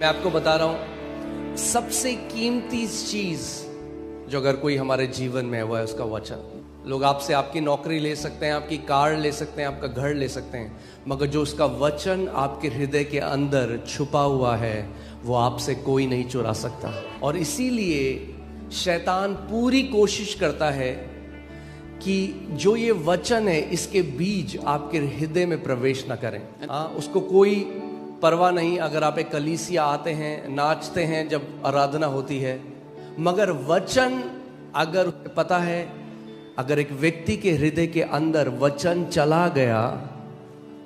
मैं आपको बता रहा हूं सबसे कीमती चीज जो अगर कोई हमारे जीवन में है वो है उसका वचन। लोग आपसे आपकी नौकरी ले सकते हैं, आपकी कार ले सकते हैं, आपका घर ले सकते हैं, मगर जो उसका वचन आपके हृदय के अंदर छुपा हुआ है वो आपसे कोई नहीं चुरा सकता। और इसीलिए शैतान पूरी कोशिश करता है कि जो ये वचन है इसके बीज आपके हृदय में प्रवेश न करें। उसको कोई परवाह नहीं अगर आप एक कलीसिया आते हैं, नाचते हैं जब आराधना होती है, मगर वचन अगर पता है अगर एक व्यक्ति के हृदय के अंदर वचन चला गया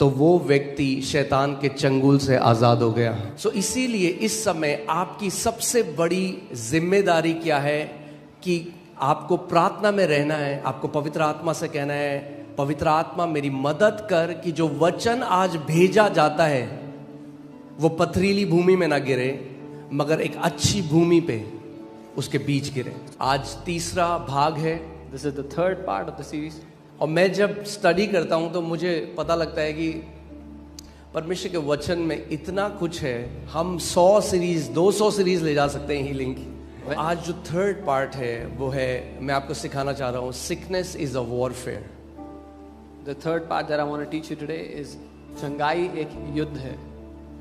तो वो व्यक्ति शैतान के चंगुल से आजाद हो गया। सो इसीलिए इस समय आपकी सबसे बड़ी जिम्मेदारी क्या है कि आपको प्रार्थना में रहना है। आपको पवित्र आत्मा से कहना है, पवित्र आत्मा मेरी मदद कर कि जो वचन आज भेजा जाता है वो पथरीली भूमि में ना गिरे मगर एक अच्छी भूमि पे उसके बीज गिरे। आज तीसरा भाग है, This is the third part of the series. और मैं जब स्टडी करता हूं तो मुझे पता लगता है कि परमेश्वर के वचन में इतना कुछ है। हम 100 सीरीज 200 सीरीज ले जा सकते हैं हीलिंग की। आज जो थर्ड पार्ट है वो है, मैं आपको सिखाना चाह रहा हूं, sickness is a warfare. The third part that I want to teach you today is चंगाई एक युद्ध है,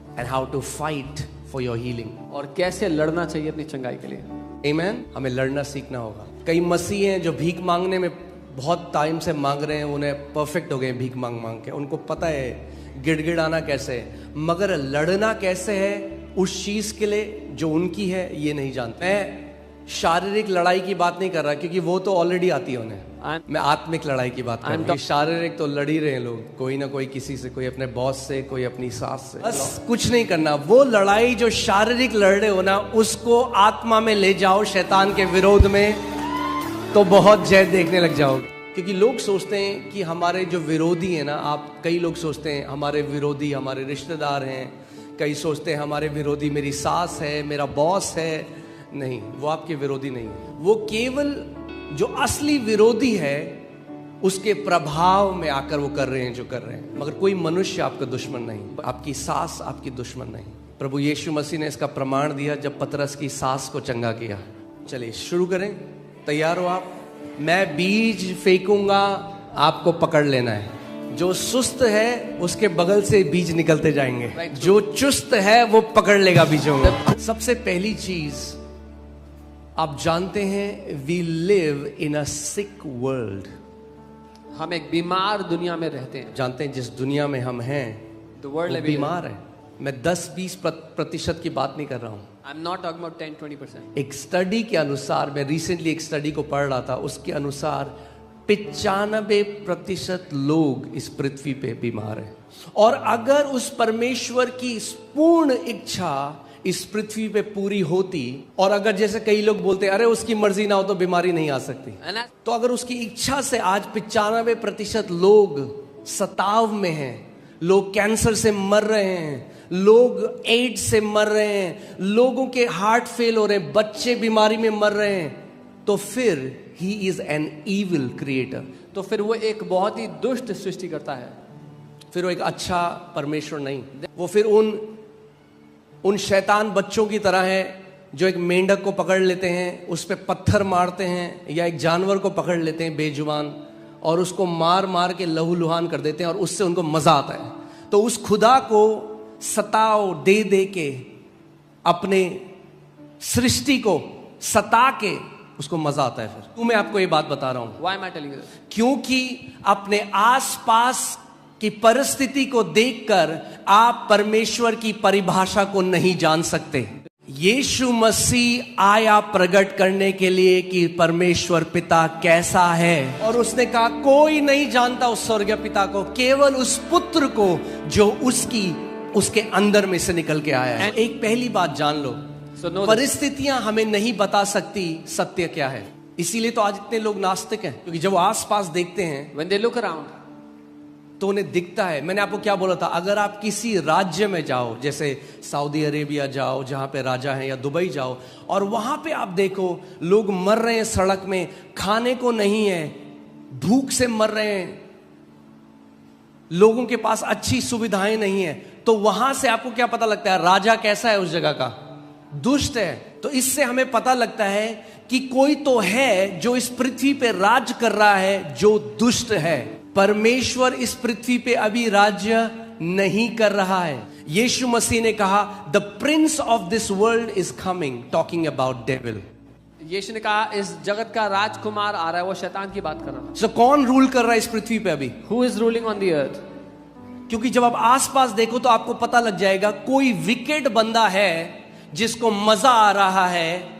and how to fight for your healing, और कैसे लड़ना चाहिए अपनी चंगाई के लिए। आमीन। हमें लड़ना सीखना होगा। कई मसीह हैं जो भीख मांगने में बहुत टाइम से मांग रहे हैं, उन्हें परफेक्ट हो गए भीख मांग मांग के, उनको पता है गिड़गिड़ाना कैसे है, मगर लड़ना कैसे है उस चीज के लिए जो उनकी है ये नहीं जानते। मैं शारीरिक लड़ाई की बात नहीं कर रहा क्योंकि वो तो ऑलरेडी आती है उन्हें। मैं आत्मिक लड़ाई की बात कर रहा हूं। शारीरिक तो लड़ ही रहे हैं लोग, कोई ना कोई किसी से, कोई अपने बॉस से, कोई अपनी सास से। बस कुछ नहीं करना, वो लड़ाई जो शारीरिक लड़ रहे हो ना उसको आत्मा में ले जाओ शैतान के विरोध में, तो बहुत जय देखने लग जाओगे। क्योंकि लोग सोचते हैं कि हमारे जो विरोधी है ना, आप कई लोग सोचते हैं हमारे विरोधी हमारे रिश्तेदार हैं, कई सोचते हैं हमारे विरोधी मेरी सास है, मेरा बॉस है। नहीं, वो आपके विरोधी नहीं है। वो केवल जो असली विरोधी है उसके प्रभाव में आकर वो कर रहे हैं जो कर रहे हैं, मगर कोई मनुष्य आपका दुश्मन नहीं, आपकी सास आपकी दुश्मन नहीं। प्रभु यीशु मसीह ने इसका प्रमाण दिया जब पतरस की सास को चंगा किया। चलिए शुरू करें, तैयार हो आप? मैं बीज फेंकूंगा, आपको पकड़ लेना है। जो सुस्त है उसके बगल से बीज निकलते जाएंगे, जो चुस्त है वो पकड़ लेगा बीजों को। सबसे पहली चीज आप जानते हैं, we live in a sick world. हम एक बीमार दुनिया में रहते हैं। जानते हैं जिस दुनिया में हम हैं The world वो बीमार है। मैं 10-20% की बात नहीं कर रहा हूं। I'm not talking about 10-20%. एक स्टडी के अनुसार, मैं रिसेंटली एक स्टडी को पढ़ रहा था, उसके अनुसार 95% लोग इस पृथ्वी पे बीमार हैं। और अगर उस परमेश्वर की पूर्ण इच्छा इस पृथ्वी पे पूरी होती, और अगर जैसे कई लोग बोलते हैं अरे उसकी मर्जी ना हो तो बीमारी नहीं आ सकती, तो अगर उसकी इच्छा से आज 95% लोग सताव में हैं, लोग कैंसर से मर रहे हैं, लोग एड्स से मर रहे हैं, लोगों के हार्ट फेल हो रहे हैं, बच्चे बीमारी में मर रहे हैं, तो फिर he is an evil creator. तो फिर वो एक बहुत ही दुष्ट सृष्टि करता है, फिर वो एक अच्छा परमेश्वर नहीं। वो फिर उन शैतान बच्चों की तरह है जो एक मेंढक को पकड़ लेते हैं, उस पे पत्थर मारते हैं, या एक जानवर को पकड़ लेते हैं बेजुबान और उसको मार मार के लहूलुहान कर देते हैं और उससे उनको मजा आता है। तो उस खुदा को सताओ दे दे के, अपने सृष्टि को सता के उसको मजा आता है। फिर क्यों मैं आपको ये बात बता रहा हूं? Why am I telling you this? क्योंकि अपने आसपास कि परिस्थिति को देखकर आप परमेश्वर की परिभाषा को नहीं जान सकते। यीशु मसीह आया प्रकट करने के लिए कि परमेश्वर पिता कैसा है, और उसने कहा कोई नहीं जानता उस स्वर्गीय पिता को, केवल उस पुत्र को जो उसके अंदर में से निकल के आया है। एक पहली बात जान लो, परिस्थितियां हमें नहीं बता सकती सत्य क्या है। इसीलिए तो आज इतने लोग नास्तिक हैं, क्योंकि जब आस पास देखते हैं, When they look around, तो उन्हें दिखता है। मैंने आपको क्या बोला था, अगर आप किसी राज्य में जाओ, जैसे सऊदी अरेबिया जाओ जहां पे राजा हैं, या दुबई जाओ, और वहां पे आप देखो लोग मर रहे हैं सड़क में, खाने को नहीं है, भूख से मर रहे हैं, लोगों के पास अच्छी सुविधाएं नहीं है, तो वहां से आपको क्या पता लगता है? राजा कैसा है उस जगह का? दुष्ट है। तो इससे हमें पता लगता है कि कोई तो है जो इस पृथ्वी पे राज कर रहा है जो दुष्ट है। परमेश्वर इस पृथ्वी पे अभी राज्य नहीं कर रहा है। यीशु मसीह ने कहा the prince of this world is coming, talking about devil. यीशु ने कहा इस जगत का राजकुमार आ रहा है, वो शैतान की बात कर रहा है। सो कौन रूल कर रहा है इस पृथ्वी पे अभी? Who is ruling on the earth? क्योंकि जब आप आसपास देखो तो आपको पता लग जाएगा कोई विकेट बंदा है जिसको मजा आ रहा है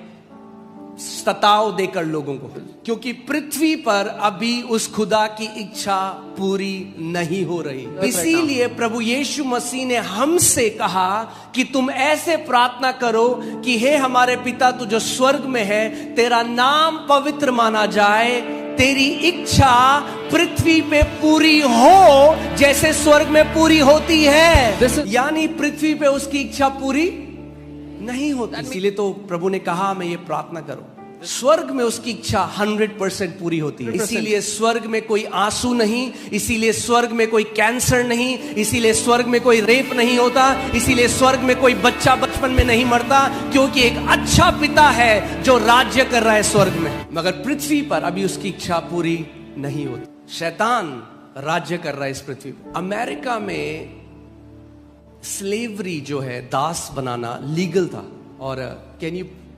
सताव देकर लोगों को, क्योंकि पृथ्वी पर अभी उस खुदा की इच्छा पूरी नहीं हो रही। इसीलिए प्रभु यीशु मसीह ने हमसे कहा कि तुम ऐसे प्रार्थना करो कि हे हमारे पिता तू जो स्वर्ग में है, तेरा नाम पवित्र माना जाए, तेरी इच्छा पृथ्वी पे पूरी हो जैसे स्वर्ग में पूरी होती है। यानी पृथ्वी पे उसकी इच्छा पूरी नहीं होती। इसीलिए तो प्रभु ने कहा मैं ये प्रार्थना करो, स्वर्ग में उसकी इच्छा 100% पूरी होती है। इसीलिए स्वर्ग में कोई आंसू नहीं, इसीलिए स्वर्ग में कोई कैंसर नहीं, इसीलिए स्वर्ग में कोई रेप नहीं होता, इसीलिए स्वर्ग में कोई बच्चा बचपन में नहीं मरता, क्योंकि एक अच्छा पिता है जो राज्य कर रहा है स्वर्ग में। मगर पृथ्वी पर अभी उसकी इच्छा पूरी नहीं होती। शैतान राज्य कर रहा है इस पृथ्वी पर। अमेरिका में स्लेवरी जो है, दास बनाना लीगल था। और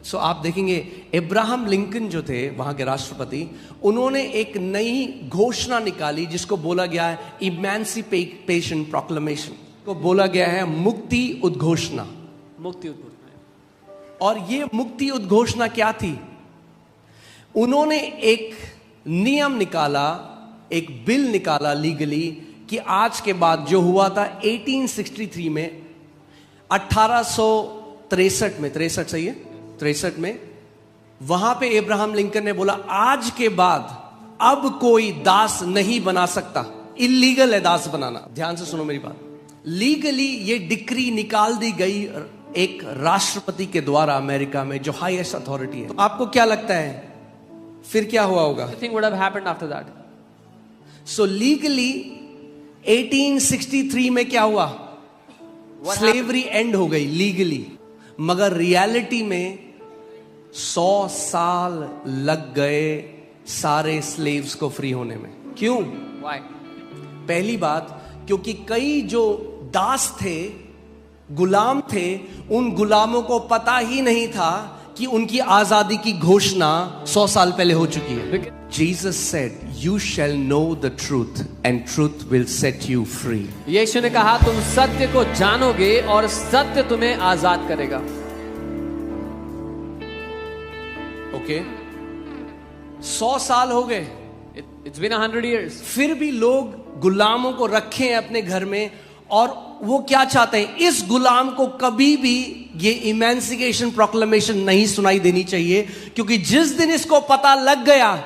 सो आप देखेंगे अब्राहम लिंकन जो थे वहां के राष्ट्रपति, उन्होंने एक नई घोषणा निकाली जिसको बोला गया है इमेंसिपेशन प्रोक्लेमेशन, को बोला गया है मुक्ति उद्घोषणा। मुक्ति उद्घोषणा। और ये मुक्ति उद्घोषणा क्या थी? उन्होंने एक नियम निकाला, एक बिल निकाला लीगली कि आज के बाद जो हुआ था 1863 में, 1863 में, 63 में, वहां पे अब्राहम लिंकन ने बोला आज के बाद अब कोई दास नहीं बना सकता। इलीगल है दास बनाना। ध्यान से सुनो मेरी बात। लीगली ये डिक्री निकाल दी गई एक राष्ट्रपति के द्वारा अमेरिका में, जो हाईएस्ट अथॉरिटी है। तो आपको क्या लगता है फिर क्या हुआ होगा? I think would have happened after that. So legally 1863 में क्या हुआ? स्लेवरी एंड हो गई लीगली। मगर रियलिटी में 100 साल लग गए सारे स्लेव्स को फ्री होने में। क्यों? Why? पहली बात, क्योंकि कई जो दास थे, गुलाम थे, उन गुलामों को पता ही नहीं था कि उनकी आजादी की घोषणा 100 साल पहले हो चुकी है। Jesus said, "You shall know the truth, and truth will set you free." यीशु ने कहा तुम सत्य को जानोगे और सत्य तुम्हें आजाद करेगा। ओके, 100 साल हो गए। It's been 100 years. फिर भी लोग गुलामों को रखे हैं अपने घर में, और वो क्या चाहते हैं? इस गुलाम को कभी भी ये इमेंसिपेशन प्रोक्लेमेशन नहीं सुनाई देनी चाहिए, क्योंकि जिस दिन इसको पता लग गया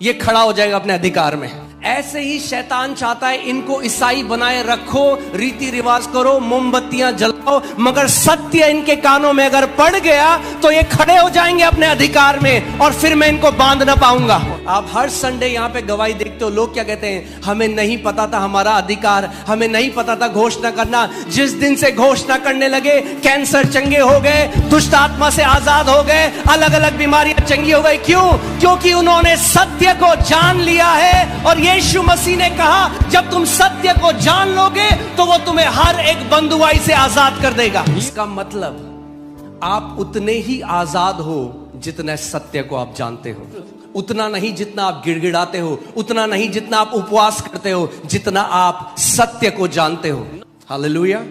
ये खड़ा हो जाएगा अपने अधिकार में। ऐसे ही शैतान चाहता है इनको ईसाई बनाए रखो, रीति रिवाज करो, मोमबत्तियां जलाओ, मगर सत्य इनके कानों में अगर पड़ गया तो ये खड़े हो जाएंगे अपने अधिकार में, और फिर मैं इनको बांध ना पाऊंगा। आप हर संडे यहाँ पे गवाही देखते हो, लोग क्या कहते हैं? हमें नहीं पता था हमारा अधिकार, हमें नहीं पता था घोषणा करना। जिस दिन से घोषणा करने लगे, कैंसर चंगे हो गए, दुष्ट आत्मा से आजाद हो गए, अलग अलग बीमारियां चंगी हो गई। क्यों? क्योंकि उन्होंने सत्य को जान लिया है। और यीशु मसीह ने कहा जब तुम सत्य को जान लोगे तो वो तुम्हें हर एक बंधुआई से आजाद कर देगा। इसका मतलब आप उतने ही आजाद हो जितने सत्य को आप जानते हो, उतना नहीं जितना आप गिड़गिड़ाते हो, उतना नहीं जितना आप उपवास करते हो, जितना आप सत्य को जानते हो। हालेलुया।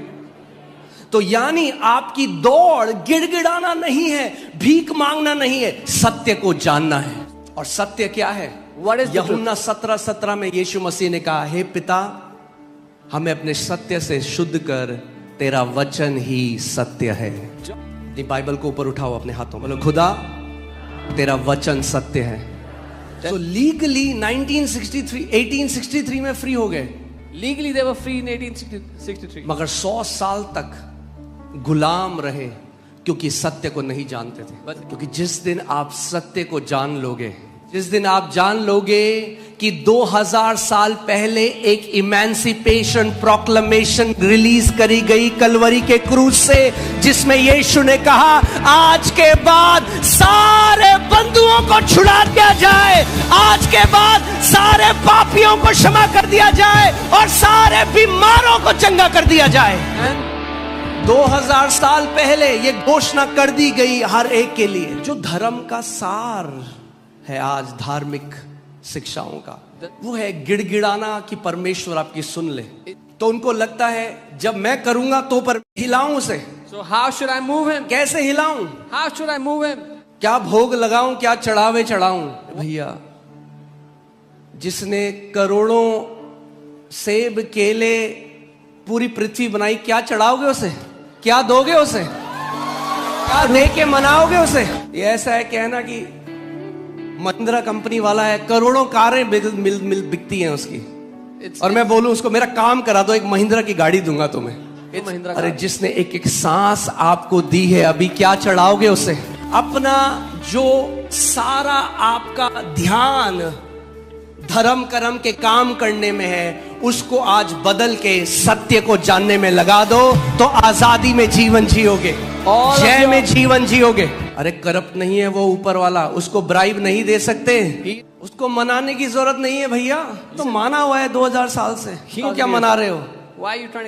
तो यानी आपकी दौड़ गिड़गिड़ाना नहीं है, भीख मांगना नहीं है, सत्य को जानना है। और सत्य क्या है? यूहन्ना 17:17 में यीशु मसीह ने कहा, हे पिता हमें अपने सत्य से शुद्ध कर, तेरा वचन ही सत्य है। अपनी बाइबल को ऊपर उठाओ अपने हाथों, बोलो खुदा तेरा वचन सत्य है। तो लीगली 1863 में फ्री हो गए। Legally they were free in 1863. मगर 100 साल तक गुलाम रहे, क्योंकि सत्य को नहीं जानते थे। क्योंकि जिस दिन आप सत्य को जान लोगे, जिस दिन आप जान लोगे कि 2000 साल पहले एक इमेंसिपेशन प्रोक्लेमेशन रिलीज करी गई कलवरी के क्रूज से, जिसमें यीशु ने कहा आज के बाद सारे बंधुओं को छुड़ा दिया जाए, आज के बाद सारे पापियों को क्षमा कर दिया जाए और सारे बीमारों को चंगा कर दिया जाए। 2000 साल पहले ये घोषणा कर दी गई हर एक के लिए। जो धर्म का सार है आज धार्मिक शिक्षाओं का, वो है गिड़गिड़ाना कि परमेश्वर आपकी सुन ले। तो उनको लगता है जब मैं करूंगा तो पर हिलाऊं उसे। So how should I move him? कैसे हिलाऊं? How should I move him? क्या भोग लगाऊं, क्या चढ़ावे चढ़ाऊं? भैया, जिसने करोड़ों सेब केले पूरी पृथ्वी बनाई, क्या चढ़ाओगे उसे? क्या दोगे उसे? क्या दे के मनाओगे उसे? ये ऐसा है कहना कि महिंद्रा कंपनी वाला है, करोड़ों कारें बिकती हैं उसकी, और मैं बोलूं उसको मेरा काम करा दो, एक महिंद्रा की गाड़ी दूंगा तुम्हें। अरे जिसने एक एक सांस आपको दी है, अभी क्या चढ़ाओगे उसे? अपना जो सारा आपका ध्यान धर्म कर्म के काम करने में है, उसको आज बदल के सत्य को जानने में लगा दो, तो आजादी में जीवन जियोगे और जय में जीवन जियोगे। अरे करप्ट नहीं है वो ऊपर वाला, उसको ब्राइब नहीं दे सकते, उसको मनाने की जरूरत नहीं है भैया। तो माना हुआ है 2000 साल से, क्यों क्या मना रहे हो?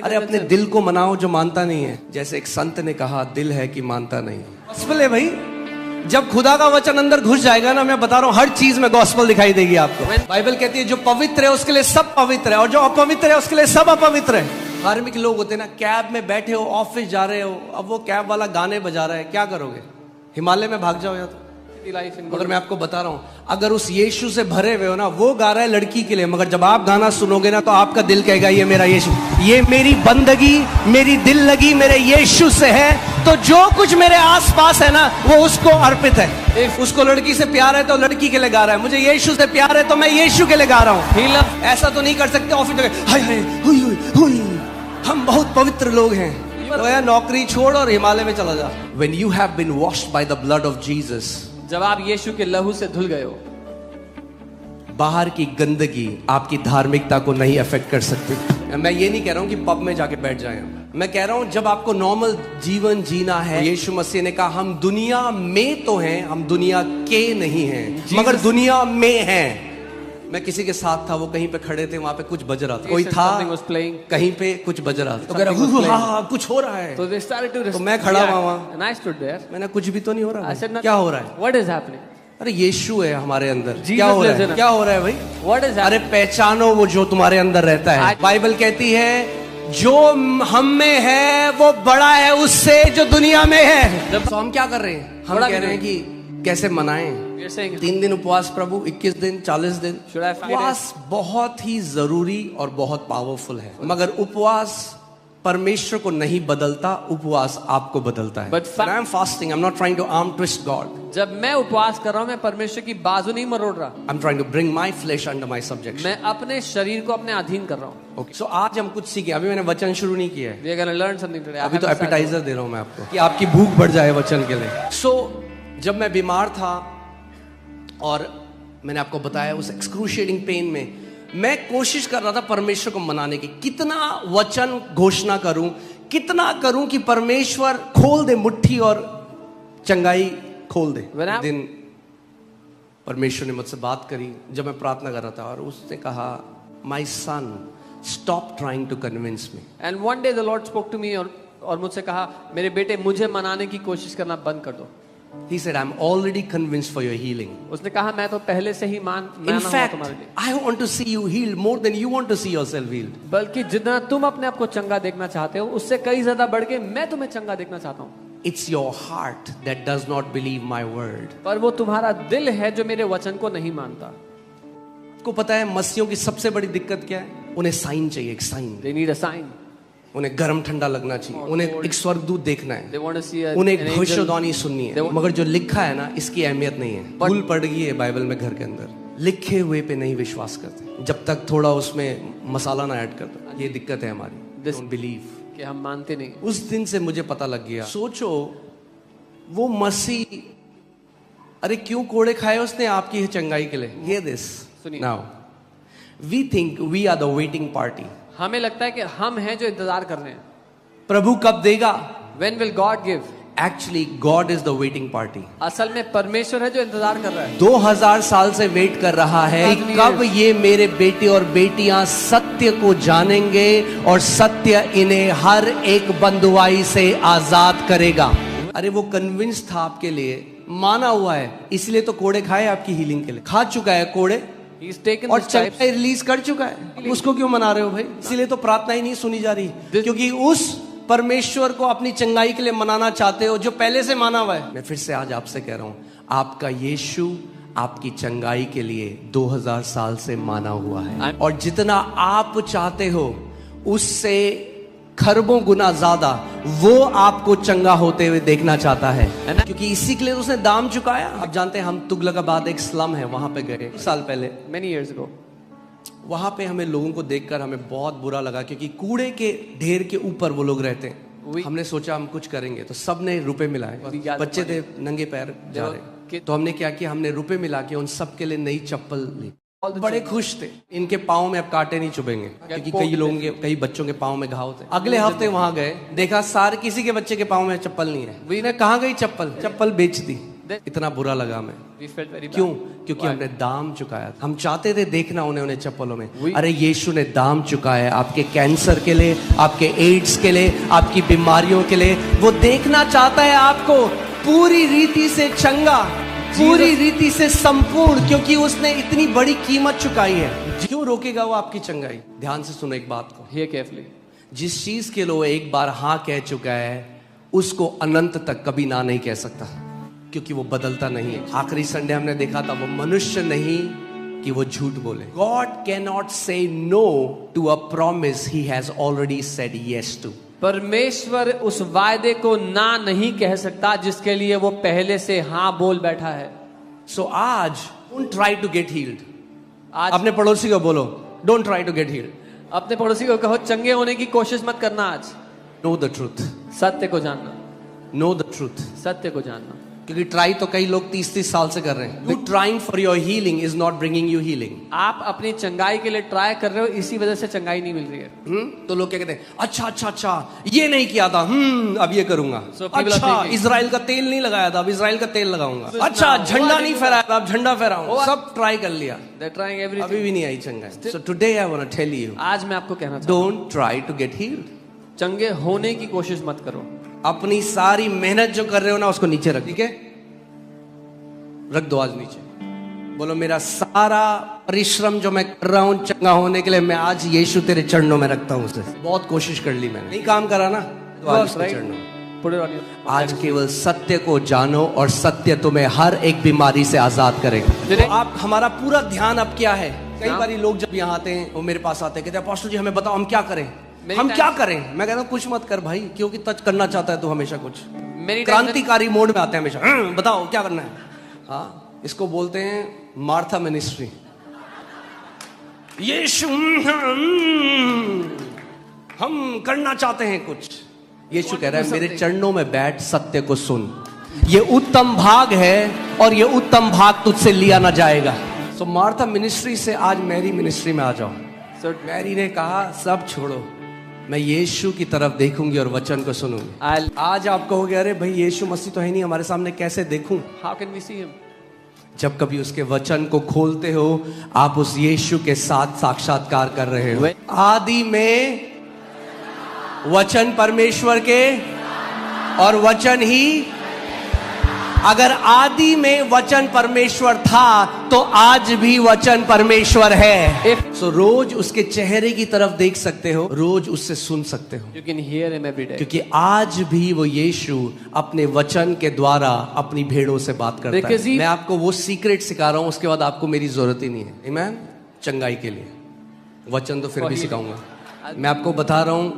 अरे अपने दिल को मनाओ जो मानता नहीं है। जैसे एक संत ने कहा, दिल है कि मानता नहीं। गॉस्पेल है भाई, जब खुदा का वचन अंदर घुस जाएगा ना, मैं बता रहा हूं हर चीज में गॉस्पेल दिखाई देगी आपको। बाइबल कहती है जो पवित्र है उसके लिए सब पवित्र है, और जो अपवित्र है उसके लिए सब अपवित्र है। धार्मिक लोग होते हैं ना, कैब में बैठे हो, ऑफिस जा रहे हो, अब वो कैब वाला गाने बजा रहा है, क्या करोगे? हिमालय में भाग जाओ या तो। मगर मैं आपको बता रहा हूं, अगर उस यीशु से भरे हुए हो ना, वो गा रहा है लड़की के लिए, मगर जब आप गाना सुनोगे ना, तो आपका दिल कहेगा ये मेरा यीशु, ये मेरी बंदगी, मेरी दिल लगी मेरे यीशु से है, तो जो कुछ मेरे आसपास है ना वो उसको अर्पित है। उसको लड़की से प्यार है तो लड़की के लिए गा रहा है, मुझे यीशु से प्यार है तो मैं यीशु के लिए गा रहा हूँ। ऐसा तो नहीं कर सकते ऑफिस में हाय हाय हुई हुई हुई, हम बहुत पवित्र लोग हैं। तो यार नौकरी छोड़ और हिमालय में चला जा। When you have been washed by the blood of Jesus, जब आप यीशु के लहू से धुल गए हो, बाहर की गंदगी आपकी धार्मिकता को नहीं अफेक्ट कर सकती। मैं ये नहीं कह रहा हूं कि पब में जाके बैठ जाएं, मैं कह रहा हूं जब आपको नॉर्मल जीवन जीना है, यीशु मसीह ने कहा हम दुनिया में तो हैं, हम दुनिया के नहीं हैं, मगर दुनिया में हैं। मैं किसी के साथ था, वो कहीं पे खड़े थे, वहां पे कुछ बज रहा था, कोई था कहीं पे कुछ बज रहा था, तो कह रहा हाँ कुछ हो रहा है, तो मैं खड़ा हुआ वहां, मैंने कुछ भी तो नहीं हो रहा, क्या हो रहा है? What is happening? अरे यीशु है हमारे अंदर, क्या हो रहा है? क्या हो रहा है भाई? What is happening? अरे पहचानो वो जो तुम्हारे अंदर रहता है। बाइबल कहती है जो हम में है वो बड़ा है उससे जो दुनिया में है। तो हम क्या कर रहे हैं? हम कह रहे हैं कि कैसे मनाएं? 3 दिन उपवास प्रभु, 21 दिन, 40 दिन। उपवास बहुत ही जरूरी और बहुत पावरफुल है, मगर उपवास परमेश्वर को नहीं बदलता, उपवास आपको बदलता है। But I am fasting, I'm not trying to arm twist God. जब मैं उपवास कर रहा हूं, मैं परमेश्वर की बाजू नहीं मरोड़ रहा। I'm trying to bring my flesh under my subjection. मैं अपने शरीर को अपने अधीन कर रहा हूं। Okay. So आज हम कुछ सीखे, अभी मैंने वचन शुरू नहीं किया है। We are going to learn something today. अभी तो एपिटाइजर दे रहा हूं मैं आपको कि आपकी भूख बढ़ जाए वचन के लिए। So जब मैं बीमार था और मैंने आपको बताया उस एक्सक्रूशिएटिंग पेन में, मैं कोशिश कर रहा था परमेश्वर को मनाने की, कितना वचन घोषणा करूं, कितना करूं कि परमेश्वर खोल दे मुट्ठी और चंगाई खोल दे। दिन परमेश्वर ने मुझसे बात करी जब मैं प्रार्थना कर रहा था, और उसने कहा my son stop trying to convince me. And one day the Lord spoke to me, और मुझसे कहा मेरे बेटे मुझे मनाने की कोशिश करना बंद कर दो। He said, I'm already convinced for your healing. उसने कहा मैं तो पहले से ही In fact, I want to see you healed more than you want to see yourself healed. बल्कि जितना तुम अपने आप को चंगा देखना चाहते हो, उससे कई ज्यादा बढ़ के मैं तुम्हें चंगा देखना चाहता हूँ। It's your heart that does not believe my word. पर वो तुम्हारा दिल है जो मेरे वचन को नहीं मानता। आपको पता है मसीहों की सबसे बड़ी दिक्कत क्या है? उन्हें साइन चाहिए, एक sign. They need a sign. उन्हें गर्म ठंडा लगना चाहिए, उन्हें एक स्वर्गदूत देखना है, They want to see उन्हें एक भविष्यवाणी सुननी है। मगर जो लिखा है ना, इसकी अहमियत नहीं है। भूल पड़ गई है बाइबल में घर के अंदर, लिखे हुए पे नहीं विश्वास करते जब तक थोड़ा उसमें मसाला ना ऐड करते। ये दिक्कत है हमारी, डोंट बिलीव, कि हम मानते नहीं। उस दिन से मुझे पता लग गया। सोचो वो मसीह अरे क्यों कोड़े खाए उसने आपकी चंगाई के लिए? Hear this. सुनिए। Now, we think we are the waiting party. हमें लगता है कि हम हैं जो इंतजार कर रहे हैं। प्रभु कब देगा? When will God give? Actually, God is the waiting party. असल में परमेश्वर है जो इंतजार कर रहा है। 2000 साल से वेट कर रहा है कि कब ये मेरे बेटे और बेटियां सत्य को जानेंगे और सत्य इन्हें हर एक बंधुआई से आजाद करेगा। अरे वो कन्विंस था आपके लिए, माना हुआ है, इसलिए तो कोड़े खाए आपकी हीलिंग के लिए। खा चुका है कोड़े He's taken और the stripes. चंगाई रिलीज कर चुका है, उसको क्यों मना रहे हो भाई? इसीलिए तो प्रार्थना ही नहीं सुनी जा रही, क्योंकि उस परमेश्वर को अपनी चंगाई के लिए मनाना चाहते हो जो पहले से माना हुआ है। मैं फिर से आज आपसे कह रहा हूं, आपका यीशु आपकी चंगाई के लिए 2000 साल से माना हुआ है, और जितना आप चाहते हो उससे खरबों गुना ज्यादा वो आपको चंगा होते हुए देखना चाहता है, क्योंकि इसी के लिए उसने दाम चुकाया। आप जानते हैं, हम तुगलकाबाद एक स्लम है, वहां पे गए साल पहले, Many years ago. वहां पे हमें लोगों को देखकर हमें बहुत बुरा लगा, क्योंकि कूड़े के ढेर के ऊपर वो लोग रहते हैं। हमने सोचा हम कुछ करेंगे, तो सबने रुपए मिलाए, बच्चे थे नंगे पैर जा रहे, तो हमने क्या किया, हमने रुपए मिला के उन सब के लिए नई चप्पल ली। बड़े खुश थे, इनके पाँव में अब कांटे नहीं चुभेंगे, क्योंकि कई लोगों के, कई बच्चों के पाँव में घाव थे। अगले हफ्ते वहां गए, देखा सारे किसी के बच्चे के पाँव में चप्पल नहीं है। मैंने कहाँ गई चप्पल? चप्पल बेच दी। इतना बुरा लगा हमें। We felt very bad. क्यों? क्योंकि हमने दाम चुकाया। हम चाहते थे देखना उन्हें चप्पलों में। अरे यीशु ने दाम चुकाया है आपके कैंसर के लिए, आपके एड्स के लिए, आपकी बीमारियों के लिए। वो देखना चाहता है आपको पूरी रीति से चंगा, पूरी रीति से संपूर्ण, क्योंकि उसने इतनी बड़ी कीमत चुकाई है। क्यों रोकेगा वो आपकी चंगाई? ध्यान से सुनो एक बात को। Hear carefully. जिस चीज के लिए वो एक बार हाँ कह चुका है, उसको अनंत तक कभी ना नहीं कह सकता, क्योंकि वो बदलता नहीं है। आखिरी संडे हमने देखा था, वो मनुष्य नहीं कि वो झूठ बोले। God cannot say no to a promise he has already said yes to. परमेश्वर उस वायदे को ना नहीं कह सकता जिसके लिए वो पहले से हाँ बोल बैठा है। So आज don't try to get healed. आज अपने पड़ोसी को बोलो, don't try to get healed. अपने पड़ोसी को कहो चंगे होने की कोशिश मत करना। आज Know the truth. सत्य को जानना, Know the truth. सत्य को जानना। क्योंकि ट्राई तो कई लोग 30-30 साल से कर रहे हैं। You trying for your healing is not bringing you healing. आप अपनी चंगाई के लिए ट्राई कर रहे हो, इसी वजह से चंगाई नहीं मिल रही है। तो लोग क्या कहते हैं, अच्छा ये नहीं किया था, अब ये करूंगा। So people are अच्छा thinking, इजराइल का तेल नहीं लगाया था, अब इजराइल का तेल लगाऊंगा। अच्छा झंडा नहीं फहराया था, अब झंडा फहराऊंगा। सब ट्राई कर लिया, They're trying everything. अभी भी नहीं आई चंगाई। So today I want to tell you, आज मैं आपको कहना चाहता हूँ, don't try to get healed. चंगे होने की कोशिश मत करो। अपनी सारी मेहनत जो कर रहे हो ना, उसको नीचे रख, ठीक है? रख दो आज नीचे। बोलो मेरा सारा परिश्रम जो मैं कर रहा हूं चंगा होने के लिए, मैं आज यीशु तेरे चरणों में रखता हूं उसे। बहुत कोशिश कर ली मैंने, नहीं काम करा ना, तो आज उसके चरणों में। Put it on your- आज केवल सत्य को जानो और सत्य तुम्हें हर एक बीमारी से आजाद करेगा। तो आप, हमारा पूरा ध्यान अब क्या है? कई बार लोग जब यहाँ आते हैं, वो मेरे पास आते हैं, कहते हैं पास्टर जी हमें बताओ हम क्या करें, हम क्या करें? मैं कहता हूँ कुछ मत कर भाई, क्योंकि टच करना चाहता है तू हमेशा कुछ। क्रांतिकारी मोड में आते हैं हमेशा, बताओ क्या करना है। हाँ, इसको बोलते हैं मार्था मिनिस्ट्री। यीशु हम करना चाहते हैं कुछ। यीशु कह रहा है मेरे चरणों में बैठ, सत्य को सुन। ये उत्तम भाग है और ये उत्तम भाग तुझसे लिया ना जाएगा। सो मार्था मिनिस्ट्री से आज मैरी मिनिस्ट्री में आ जाओ। सो मैरी ने कहा सब छोड़ो, मैं यीशु की तरफ देखूंगी और वचन को सुनूंगी। आज आप कहोगे अरे भाई यीशु मसीह तो है नहीं हमारे सामने, कैसे देखूं? How can we see him? जब कभी उसके वचन को खोलते हो, आप उस यीशु के साथ साक्षात्कार कर रहे हो। आदि में वचन परमेश्वर के, और वचन ही, अगर आदि में वचन परमेश्वर था तो आज भी वचन परमेश्वर है। सो रोज उसके चेहरे की तरफ देख सकते हो, रोज उससे सुन सकते हो। You can hear him every day. क्योंकि आज भी वो यीशु अपने वचन के द्वारा अपनी भेड़ों से बात करता है। मैं आपको वो सीक्रेट सिखा रहा हूं, उसके बाद आपको मेरी जरूरत ही नहीं है। आमीन। चंगाई के लिए वचन तो फिर भी सिखाऊंगा। मैं आपको बता रहा हूं,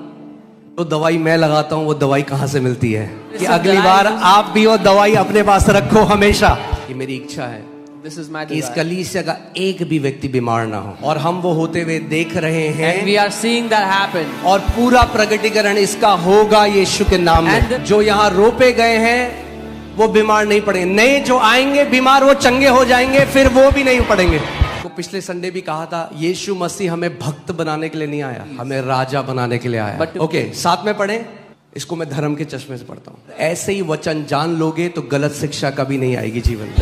तो दवाई मैं लगाता हूं, वो दवाई कहां से मिलती है, कि अगली बार आप भी वो दवाई अपने पास रखो हमेशा। ये मेरी इच्छा है This is my कि इस desire. कलीसिया का एक भी व्यक्ति बीमार ना हो, और हम वो होते हुए देख रहे हैं। And we are seeing that happen. और पूरा प्रगटीकरण इसका होगा यीशु के नाम में। जो यहाँ रोपे गए हैं वो बीमार नहीं पड़ेंगे। नए जो आएंगे बीमार वो चंगे हो जाएंगे, फिर वो भी नहीं पड़ेंगे। तो पिछले संडे भी कहा था यीशु मसीह हमें भक्त बनाने के लिए नहीं आया, हमें राजा बनाने के लिए आया। ओके, साथ में पढ़े। इसको मैं धर्म के चश्मे से पढ़ता हूं। ऐसे ही वचन जान लोगे तो गलत शिक्षा कभी नहीं आएगी जीवन में।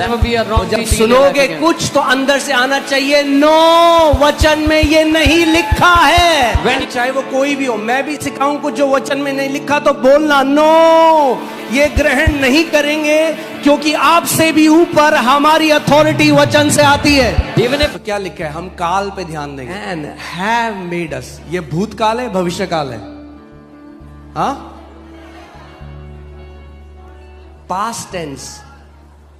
तो जब सुनोगे कुछ तो अंदर से आना चाहिए, नो वचन में ये नहीं लिखा है। चाहे वो कोई भी हो, मैं भी सिखाऊं कुछ जो वचन में नहीं लिखा तो बोलना नो, ये ग्रहण नहीं करेंगे, क्योंकि आपसे भी ऊपर हमारी अथॉरिटी वचन से आती है। तो क्या लिखा है, हम काल पे ध्यान देंगे। एंड हैव मेड अस, ये भूतकाल है भविष्य काल है, हाँ, पास्ट टेंस।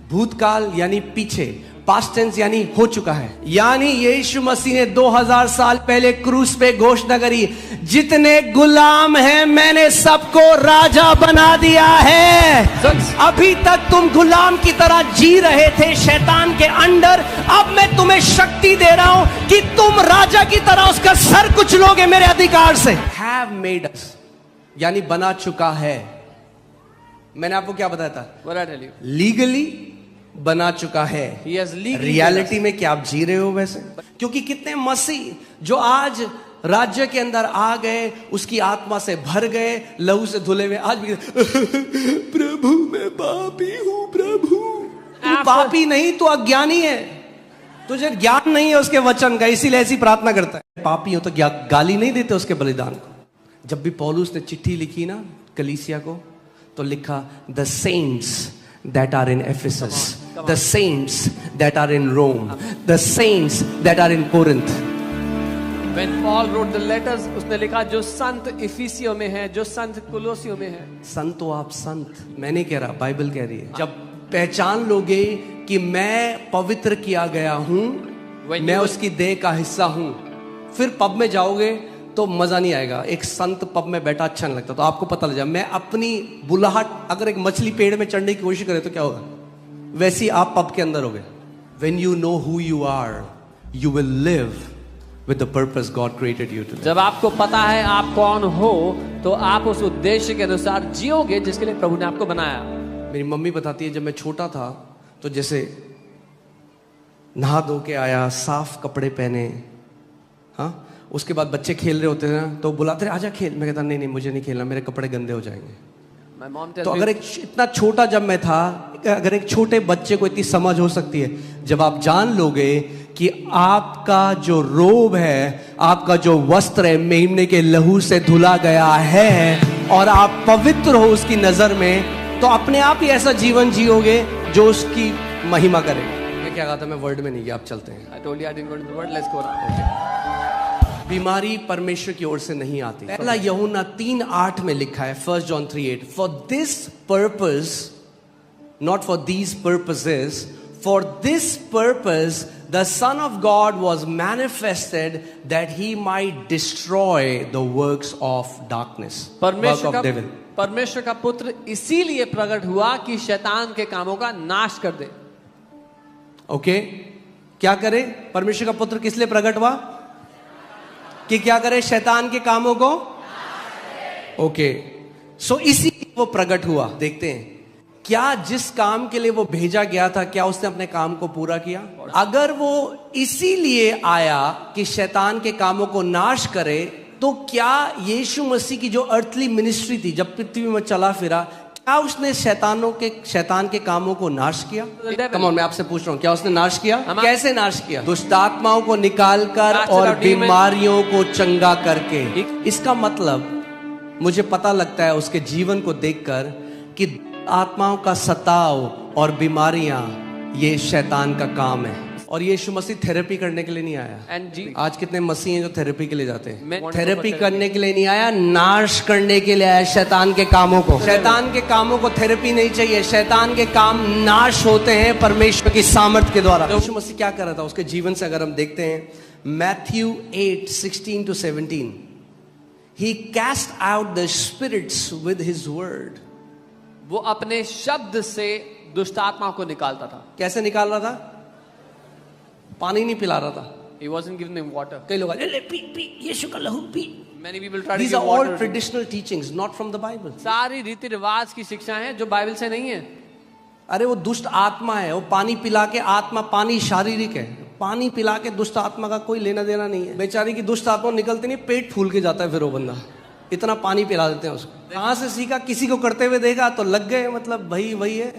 भूतकाल यानी पीछे, पास्ट टेंस यानी हो चुका है। यानी यीशु मसीह ने 2000 साल पहले क्रूस पे घोषणा करी, जितने गुलाम हैं मैंने सबको राजा बना दिया है। अभी तक तुम गुलाम की तरह जी रहे थे शैतान के अंडर, अब मैं तुम्हें शक्ति दे रहा हूं कि तुम राजा की तरह उसका सर कुचलोगे मेरे अधिकार से। हैव मेड अस यानी बना चुका है। मैंने आपको क्या बताया था, लीगली बना चुका है। रियलिटी में क्या आप जी रहे हो वैसे? क्योंकि कितने मसीह जो आज राज्य के अंदर आ गए, उसकी आत्मा से भर गए, लहू से धुले हुए, आज भी प्रभु मैं पापी हूं, प्रभु। तू पापी नहीं, तू अज्ञानी है, तुझे ज्ञान नहीं है उसके वचन का, इसीलिए ऐसी प्रार्थना करता है। पापी हो तो गाली नहीं देते उसके बलिदान को। जब भी पौलुस ने चिट्ठी लिखी ना कलीसिया को, तो लिखा the saints that are in Ephesus, the saints that are in Rome, the saints that are in Corinth. When Paul wrote the letters, उसने लिखा जो संत इफिसियों में है, जो संत कुलोसियों में है। संत तो आप संत, मैं नहीं कह रहा, बाइबल कह रही है। जब पहचान लोगे कि मैं पवित्र किया गया हूं, मैं उसकी देह का हिस्सा हूं, फिर पब में जाओगे तो मजा नहीं आएगा। एक संत पब में बैठा अच्छा नहीं लगता, तो आपको पता लग जाए मैं अपनी बुलाहट, अगर एक मछली पेड़ में चढ़ने की कोशिश करे तो क्या होगा, वैसे ही आप पब के अंदर होगे। When you know who you are, you will live with the purpose God created you to live. जब आपको पता है आप कौन हो, तो आप उस उद्देश्य के अनुसार जियोगे जिसके लिए प्रभु ने आपको बनाया। मेरी मम्मी बताती है, जब मैं छोटा था तो जैसे नहा धो के आया, साफ कपड़े पहने, हाँ, उसके बाद बच्चे खेल रहे होते हैं तो बुलाते रहे आजा खेल, मैं कहता नहीं मुझे नहीं खेलना, मेरे कपड़े गंदे हो जाएंगे। तो अगर एक इतना छोटा जब मैं था, अगर एक छोटे बच्चे को इतनी समझ हो सकती है, जब आप जान लोगे कि आपका जो रोब है, आपका जो वस्त्र है, मेमने के लहू से धुला गया है और आप पवित्र हो उसकी नजर में, तो अपने आप ही ऐसा जीवन जियोगे जो उसकी महिमा करे। मैं क्या कहा था, मैं वर्ड में नहीं गया, आप चलते हैं। I told you I didn't go to the word, let's go now. बीमारी परमेश्वर की ओर से नहीं आती। पहला यूहन्ना 3:8 में लिखा है, 1 John 3:8, for this purpose, not for these purposes, for this purpose the son of God was manifested that he might destroy the works of darkness. परमेश्वर का पुत्र इसीलिए प्रकट हुआ कि शैतान के कामों का नाश कर दे। ओके, क्या करे? परमेश्वर का पुत्र किस लिए प्रकट हुआ? कि क्या करे? शैतान के कामों को। ओके, सो इसी वो प्रकट हुआ। देखते हैं क्या जिस काम के लिए वो भेजा गया था, क्या उसने अपने काम को पूरा किया? अगर वो इसीलिए आया कि शैतान के कामों को नाश करे, तो क्या यीशु मसीह की जो अर्थली मिनिस्ट्री थी, जब पृथ्वी में चला फिरा, क्या उसने शैतान के कामों को नाश किया? कम ऑन, मैं आपसे पूछ रहा हूं, क्या उसने नाश किया? कैसे नाश किया? दुष्ट आत्माओं को निकालकर और बीमारियों को चंगा करके। इसका मतलब मुझे पता लगता है उसके जीवन को देखकर कि आत्माओं का सताव और बीमारियां ये शैतान का काम है। और यीशु मसीह थेरेपी करने के लिए नहीं आया। आज कितने मसीह हैं जो थेरेपी के लिए जाते हैं? थेरेपी करने के लिए नहीं आया, नाश करने के लिए आया शैतान के कामों को। शैतान के कामों को थेरेपी नहीं चाहिए, शैतान के काम नाश होते हैं परमेश्वर की सामर्थ्य के द्वारा। यीशु मसीह क्या कर रहा था उसके जीवन से अगर हम देखते हैं, Matthew 8:16-17, he cast out the spirits with his word. वो अपने शब्द से दुष्ट आत्माओं को निकालता था। कैसे निकाल रहा था? पानी नहीं पिला रहा था। He wasn't giving them water. कई लोग ले पी पी यीशु का लहू P. Many people try to These give are water. all traditional teachings, not from the Bible. सारी रीति रिवाज की शिक्षा है जो बाइबल से नहीं है। अरे वो दुष्ट आत्मा है, वो पानी पिला के आत्मा, पानी शारीरिक है, पानी पिला के दुष्ट आत्मा का कोई लेना देना नहीं है। बेचारी की दुष्ट आत्मा निकलती नहीं, पेट फूल के जाता है फिर वो बंदा, इतना पानी पिला देते हैं उसको। कहाँ से सीखा? किसी को करते हुए देखा तो लग गए, मतलब भाई वही है,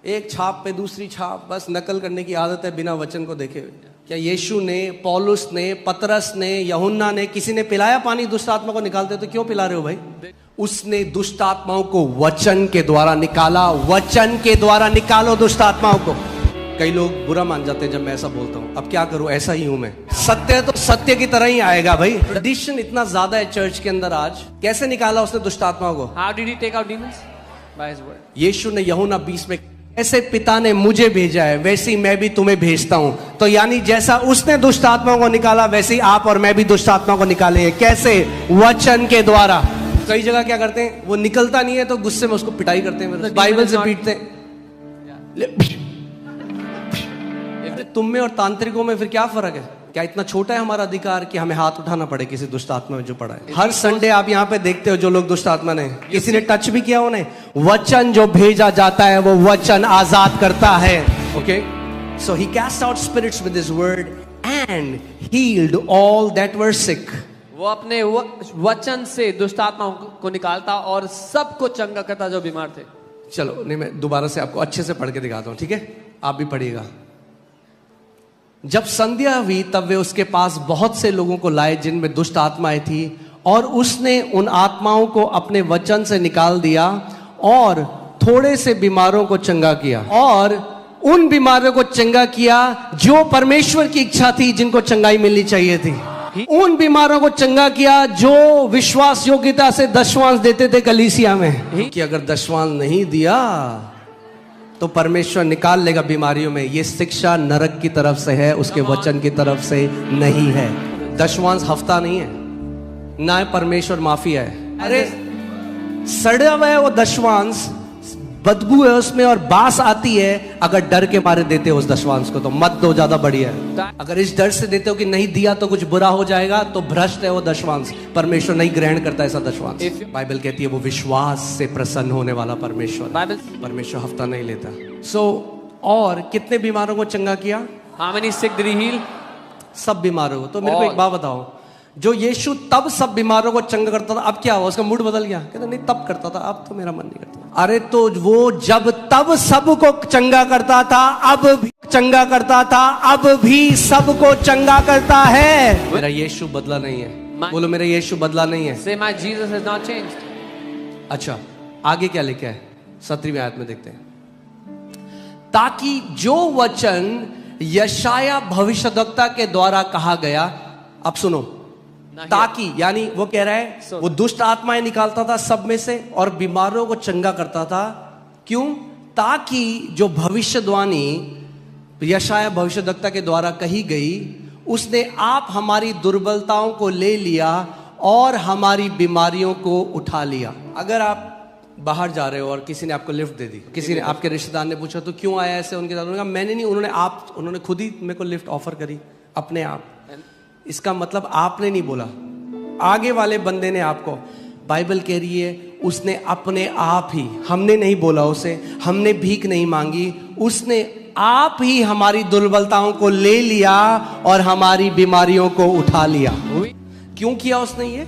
एक छाप पे दूसरी छाप, बस नकल करने की आदत है बिना वचन को देखे हुए। क्या यीशु ने, पौलुस ने, पतरस ने, यूहन्ना ने, किसी ने पिलाया पानी दुष्ट आत्मा को निकालते? तो क्यों पिला रहे हो भाई? उसने दुष्ट आत्माओं को वचन के द्वारा निकाला। वचन के द्वारा निकालो दुष्ट आत्माओं को। कई लोग बुरा मान जाते हैं जब मैं ऐसा बोलता हूँ, अब क्या करूं, ऐसा ही हूं मैं। सत्य तो सत्य की तरह ही आएगा भाई। ट्रेडिशन इतना ज्यादा है चर्च के अंदर आज। कैसे निकाला उसने दुष्ट आत्माओं को? How did he take out demons? By his word. यीशु ने यूहन्ना 20 में, ऐसे पिता ने मुझे भेजा है वैसे ही मैं भी तुम्हें भेजता हूं। तो यानी जैसा उसने दुष्ट आत्माओं को निकाला वैसे ही आप और मैं भी दुष्ट आत्माओं को निकालेंगे। कैसे? वचन के द्वारा। कई जगह क्या करते हैं, वो निकलता नहीं है तो गुस्से में उसको पिटाई करते हैं, बाइबल से पीटते हैं। तुम में और तांत्रिकों में फिर क्या फर्क है? क्या इतना छोटा है हमारा अधिकार कि हमें हाथ उठाना पड़े किसी दुष्ट आत्मा में जो पड़ा है? हर संडे आप यहाँ पे देखते हो जो लोग दुष्ट आत्मा ने, किसी ने टच भी किया उन्हें? वचन जो भेजा जाता है वो वचन आजाद करता है। Okay, so he cast out spirits with his word and healed all that were sick. वो अपने वचन से दुष्ट आत्माओं को निकालता और सबको चंगा करता जो बीमार थे। चलो नहीं, मैं दोबारा से आपको अच्छे से पढ़ के दिखाता हूँ, ठीक है? आप भी पढ़िएगा। जब संध्या हुई तब वे उसके पास बहुत से लोगों को लाए जिनमें दुष्ट आत्माएं थी, और उसने उन आत्माओं को अपने वचन से निकाल दिया और थोड़े से बीमारों को चंगा किया। और उन बीमारों को चंगा किया जो परमेश्वर की इच्छा थी, जिनको चंगाई मिलनी चाहिए थी। उन बीमारों को चंगा किया जो विश्वास योग्यता से दशवांश देते थे कलीसिया में, कि अगर दशवांश नहीं दिया तो परमेश्वर निकाल लेगा बीमारियों में। ये शिक्षा नरक की तरफ से है, उसके वचन की तरफ से नहीं है। दशवांश हफ्ता नहीं है, ना परमेश्वर माफी है। अरे सड़ा हुआ है वो दशवांश, बदबू है उसमें और बास आती है। अगर डर के मारे देते हो उस दशवांश को तो मत दो, ज्यादा बढ़िया है। अगर इस डर से देते हो कि नहीं दिया तो कुछ बुरा हो जाएगा, तो भ्रष्ट है वो दशवांश। परमेश्वर नहीं ग्रहण करता ऐसा दशवांश। बाइबल कहती है वो विश्वास से प्रसन्न होने वाला परमेश्वर हफ्ता नहीं लेता। और कितने बीमारों को चंगा किया? How many sick did he heal? सब बीमारों को। तो मेरे को एक बात बताओ, जो यीशु तब सब बीमारों को चंगा करता था, अब क्या हुआ? उसका मूड बदल गया? कहता नहीं तब करता था, अब तो मेरा मन नहीं करता। अरे तो वो जब तब सबको चंगा करता था, अब भी चंगा करता था, अब भी सबको चंगा करता है। मेरा यीशु बदला नहीं है। बोलो मेरा यीशु बदला नहीं है। Say my Jesus has not changed. अच्छा, आगे क्या लिखा है? 17वीं आयत में देखते हैं। ताकि जो वचन यशाया भविष्यद्वक्ता के द्वारा कहा गया, अब सुनो, ताकि यानी वो कह रहा है वो दुष्ट आत्माएं निकालता था सब में से और बीमारों को चंगा करता था। क्यों? ताकि जो भविष्यवाणी यशाया भविष्यद्वक्ता के द्वारा कही गई, उसने आप हमारी दुर्बलताओं को ले लिया और हमारी बीमारियों को उठा लिया। अगर आप बाहर जा रहे हो और किसी ने आपको लिफ्ट दे दी, किसी ने, आपके रिश्तेदार ने पूछा तो क्यों आया ऐसे, उनके साथ उन्होंने कहा मैंने नहीं, उन्होंने खुद ही मेरे को लिफ्ट ऑफर करी अपने आप। इसका मतलब आपने नहीं बोला, आगे वाले बंदे ने आपको। बाइबल कह रही है उसने अपने आप ही, हमने नहीं बोला उसे, हमने भीख नहीं मांगी, उसने आप ही हमारी दुर्बलताओं को ले लिया और हमारी बीमारियों को उठा लिया। क्यों किया उसने ये?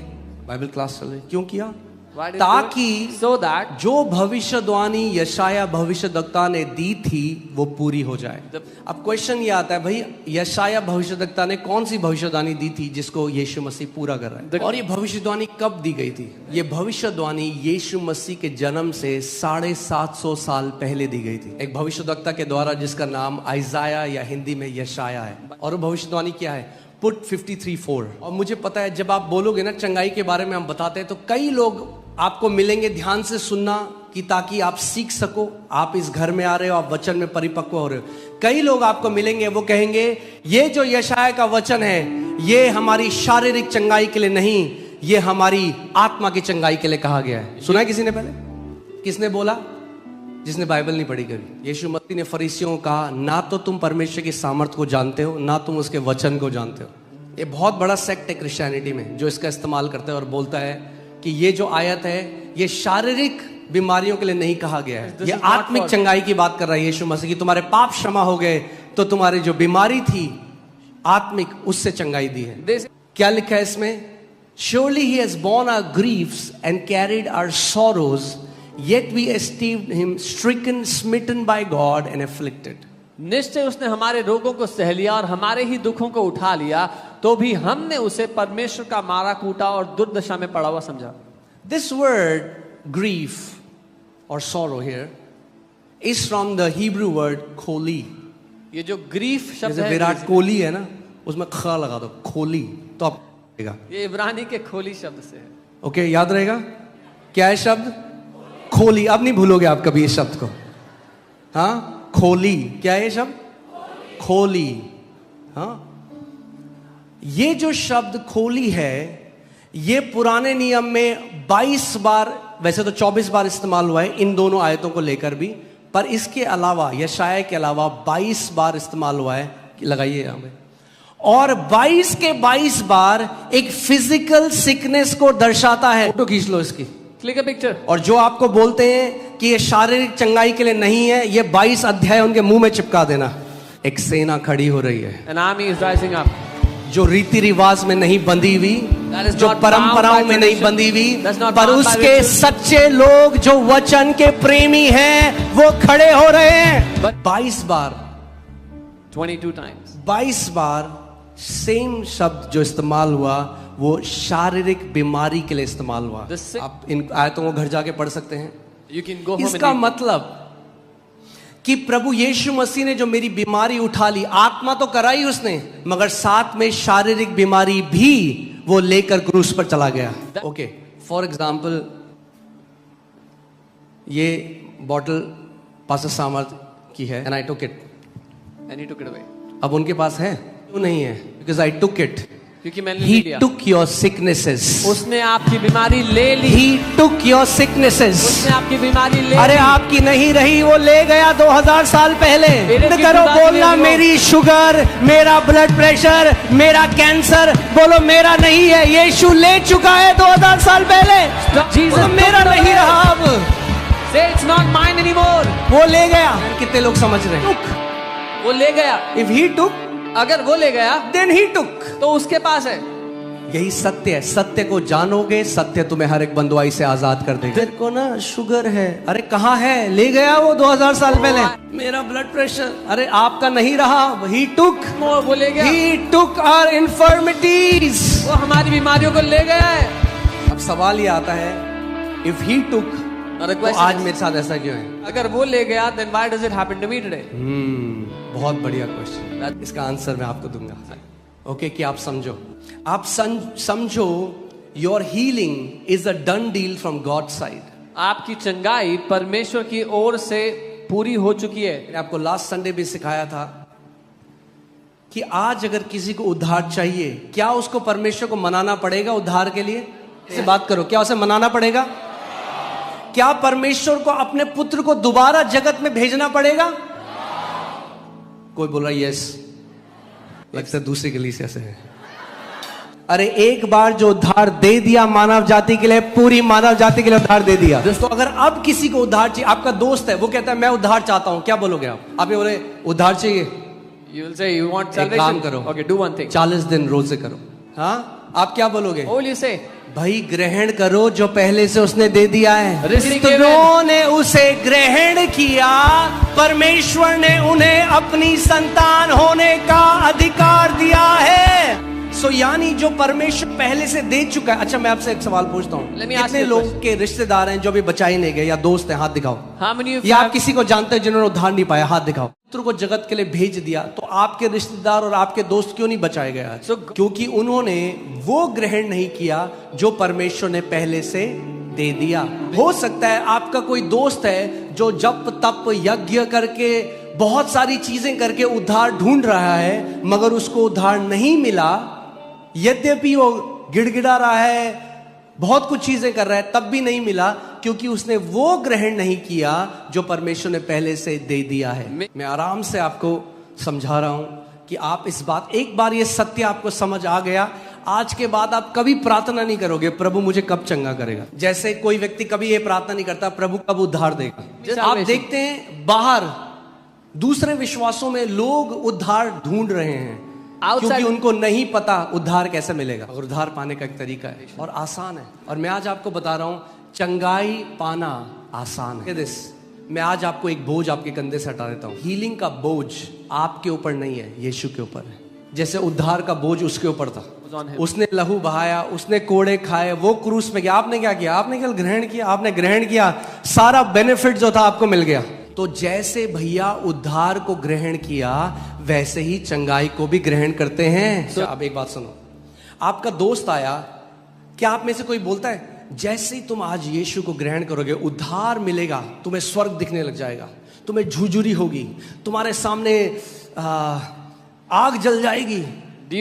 बाइबल क्लास चल रही, क्यों किया? ताकि so that जो भविष्यवाणी यशाया भविष्यद्वक्ता ने दी थी वो पूरी हो जाए। अब क्वेश्चन ये आता है भाई, यशाया भविष्यद्वक्ता ने कौन सी भविष्यवाणी दी थी जिसको यीशु मसीह पूरा कर रहा है? और ये भविष्यवाणी कब दी गई थी? ये भविष्यवाणी यीशु मसीह के जन्म से 750 साल पहले दी गई थी, एक भविष्यद्वक्ता के द्वारा जिसका नाम आइजाया या हिंदी में यशाया है। और वो भविष्यवाणी क्या है? पुट 53:4। और मुझे पता है जब आप बोलोगे ना चंगाई के बारे में हम बताते हैं, तो कई लोग आपको मिलेंगे, ध्यान से सुनना कि ताकि आप सीख सको। आप इस घर में आ रहे हो, आप वचन में परिपक्व हो रहे हो। कई लोग आपको मिलेंगे, वो कहेंगे ये जो यशाया का वचन है ये हमारी शारीरिक चंगाई के लिए नहीं, ये हमारी आत्मा की चंगाई के लिए कहा गया है। सुना है किसी ने पहले? किसने बोला? जिसने बाइबल नहीं पढ़ी कभी। यीशु मसीह ने फरीसियों को कहा ना तो तुम परमेश्वर की सामर्थ को जानते हो, ना तुम उसके वचन को जानते हो। ये बहुत बड़ा सेक्ट है क्रिश्चियनिटी में जो इसका इस्तेमाल करता है और बोलता है कि ये जो आयत है ये शारीरिक बीमारियों के लिए नहीं कहा गया है। This ये is not आत्मिक for- चंगाई की बात कर रहा है यीशु मसीह की। तुम्हारे पाप क्षमा हो गए तो तुम्हारी जो बीमारी थी आत्मिक, उससे चंगाई दी है। This- क्या लिखा है इसमें? Surely he has borne our griefs and carried our sorrows, yet we esteemed him stricken, smitten by God and afflicted. निश्चय उसने हमारे रोगों को सह लिया और हमारे ही दुखों को उठा लिया, तो भी हमने उसे परमेश्वर का मारा कूटा और दुर्दशा में पड़ा हुआ समझा। This word grief or sorrow here is from the Hebrew word kholi. ये जो ग्रीफ शब्द जैसे है, विराट कोहली है ना, उसमें ख लगा दो, खोली, तो आप रहेगा। ये इब्रानी के खोली शब्द से है। ओके, याद रहेगा क्या है शब्द? खोली। अब नहीं भूलोगे आप कभी इस शब्द को। हाँ, खोली। क्या है ये शब्द? खोली। हाँ, ये जो शब्द खोली है, ये पुराने नियम में 22 बार, वैसे तो 24 बार इस्तेमाल हुआ है इन दोनों आयतों को लेकर भी, पर इसके अलावा, यशाया के अलावा 22 बार इस्तेमाल हुआ है। लगाइए यहां पे। और 22 के 22 बार एक फिजिकल सिकनेस को दर्शाता है। फोटो खींच लो इसकी। Click a picture. और जो आपको बोलते हैं कि ये शारीरिक चंगाई के लिए नहीं है, ये 22 अध्याय उनके मुंह में चिपका देना। एक सेना खड़ी हो रही है, An army is rising up. जो रीति रिवाज में नहीं बंधी हुई, That is जो not परंपराओं bound by में नहीं tradition. बंधी हुई, That's not पर bound by उसके ritual. सच्चे लोग जो वचन के प्रेमी हैं, वो खड़े हो रहे हैं। But- 22 bar 22 times. 22 bar same शब्द जो इस्तेमाल हुआ वो शारीरिक बीमारी के लिए इस्तेमाल हुआ। The sick- आप इन आयतों को घर जाके पढ़ सकते हैं। You can go home and इसका read. मतलब कि प्रभु यीशु मसीह ने जो मेरी बीमारी उठा ली, आत्मा तो कराई उसने, मगर साथ में शारीरिक बीमारी भी वो लेकर क्रूस पर चला गया। ओके, फॉर एग्जाम्पल ये बॉटल पास्टर सामर्थ की है, and I took it. And he took it away. अब उनके पास है, क्यों नहीं है? Because I took it. क्योंकि मैंने ले He लिया। took your sicknesses. उसने आपकी बीमारी ले ली। He took your sicknesses. उसने आपकी बीमारी ले अरे ली। आपकी नहीं रही, वो ले गया 2000 साल पहले। मेरे की करो बीमारी बोलना, ले ली वो। मेरी शुगर, मेरा ब्लड प्रेशर, मेरा कैंसर, बोलो मेरा नहीं है, यीशु ले चुका है 2000 साल पहले। Jesus बोलो मेरा took it नहीं away. रहा अब, Say it's not mine anymore. वो ले गया। कितने लोग समझ रहे हैं? वो ले गया। If he took, अगर वो ले गया then he took. तो उसके पास है। यही सत्य है। सत्य को जानोगे, सत्य तुम्हें हर एक बंधुआई से आजाद कर देगा। तेरे को ना शुगर है, अरे कहाँ है? ले गया वो 2000 साल पहले। मेरा ब्लड प्रेशर, अरे आपका नहीं रहा। He took, वो ले गया। He took our infirmities. वो हमारी बीमारियों को ले गया है। अब सवाल ये आता है, if he took, और तो आज मेरे साथ ऐसा क्यों है? अगर वो ले गया then why does it happen to me today? बहुत बढ़िया क्वेश्चन। इसका आंसर मैं आपको दूंगा। ओके, कि आप समझो, आप समझो your healing is a done deal from God side. आपकी चंगाई परमेश्वर की ओर से पूरी हो चुकी है। मैंने आपको लास्ट संडे भी सिखाया था कि आज अगर किसी को उद्धार चाहिए, क्या उसको परमेश्वर को मनाना पड़ेगा उद्धार के लिए? से बात करो, क्या उसे मनाना पड़ेगा? क्या परमेश्वर को अपने पुत्र को दोबारा जगत में भेजना पड़ेगा? कोई बोल रहा है यस, लगता है दूसरी कलीसिया से है। अरे एक बार जो उद्धार दे दिया मानव जाति के लिए, पूरी मानव जाति के लिए उद्धार दे दिया। दोस्तों, अगर अब किसी को उद्धार चाहिए, आपका दोस्त है, वो कहता है मैं उद्धार चाहता हूं, क्या बोलोगे आप ये बोले उद्धार चाहिए? You will say you want एक salvation. काम करो, Okay, do one thing. 40 दिन रोजे करो। हाँ, आप क्या बोलोगे? What will you say? भाई ग्रहण करो जो पहले से उसने दे दिया है। Receive पितरों ने उसे ग्रहण किया, परमेश्वर ने उन्हें अपनी संतान होने का अधिकार दिया है। सो यानी जो परमेश्वर पहले से दे चुका है। अच्छा, मैं आपसे एक सवाल पूछता हूँ, Let me ask कितने you a लोग question. के रिश्तेदार हैं जो भी बचा ही नहीं गए, या दोस्त हैं? हाथ दिखाओ। How many of you या आप have- किसी को जानते हैं जिन्होंने उद्धार नहीं पाया? हाथ दिखाओ। पुत्र को जगत के लिए भेज दिया, तो आपके रिश्तेदार और आपके दोस्त क्यों नहीं बचाए गए आज? क्योंकि उन्होंने वो ग्रहण नहीं किया जो परमेश्वर ने पहले से दे दिया। हो सकता है आपका कोई दोस्त है जो जप तप यज्ञ करके बहुत सारी चीजें करके उद्धार ढूंढ रहा है, मगर उसको उद्धार नहीं मिला। यद्यपि वो गिड़गिड़ा रहा है, बहुत कुछ चीजें कर रहा है, तब भी नहीं मिला, क्योंकि उसने वो ग्रहण नहीं किया जो परमेश्वर ने पहले से दे दिया है। मैं आराम से आपको समझा रहा हूं कि आप इस बात, एक बार ये सत्य आपको समझ आ गया, आज के बाद आप कभी प्रार्थना नहीं करोगे प्रभु मुझे कब चंगा करेगा। जैसे कोई व्यक्ति कभी ये प्रार्थना नहीं करता प्रभु कब उद्धार देगा। आप देखते हैं बाहर दूसरे विश्वासों में लोग उद्धार ढूंढ रहे हैं क्योंकि उनको नहीं पता उद्धार कैसे मिलेगा। और उद्धार पाने का एक तरीका है और आसान है। और मैं आज आपको बता रहा हूं चंगाई पाना आसान है। मैं आज आपको एक बोझ आपके कंधे से हटा देता हूं। हीलिंग का बोझ आपके ऊपर नहीं है, यीशु के ऊपर है। जैसे उद्धार का बोझ उसके ऊपर था, उसने लहू बहाया, उसने कोड़े खाए, वो क्रूस में गया। आपने क्या किया? आपने केवल ग्रहण किया। आपने ग्रहण किया, सारा बेनिफिट जो था आपको मिल गया। तो जैसे भैया उद्धार को ग्रहण किया वैसे ही चंगाई को भी ग्रहण करते हैं। तो अब एक बात सुनो, आपका दोस्त आया, क्या आप में से कोई बोलता है जैसे ही तुम आज यीशु को ग्रहण करोगे उद्धार मिलेगा, तुम्हें स्वर्ग दिखने लग जाएगा, तुम्हें झुझुरी होगी, तुम्हारे सामने आग जल जाएगी?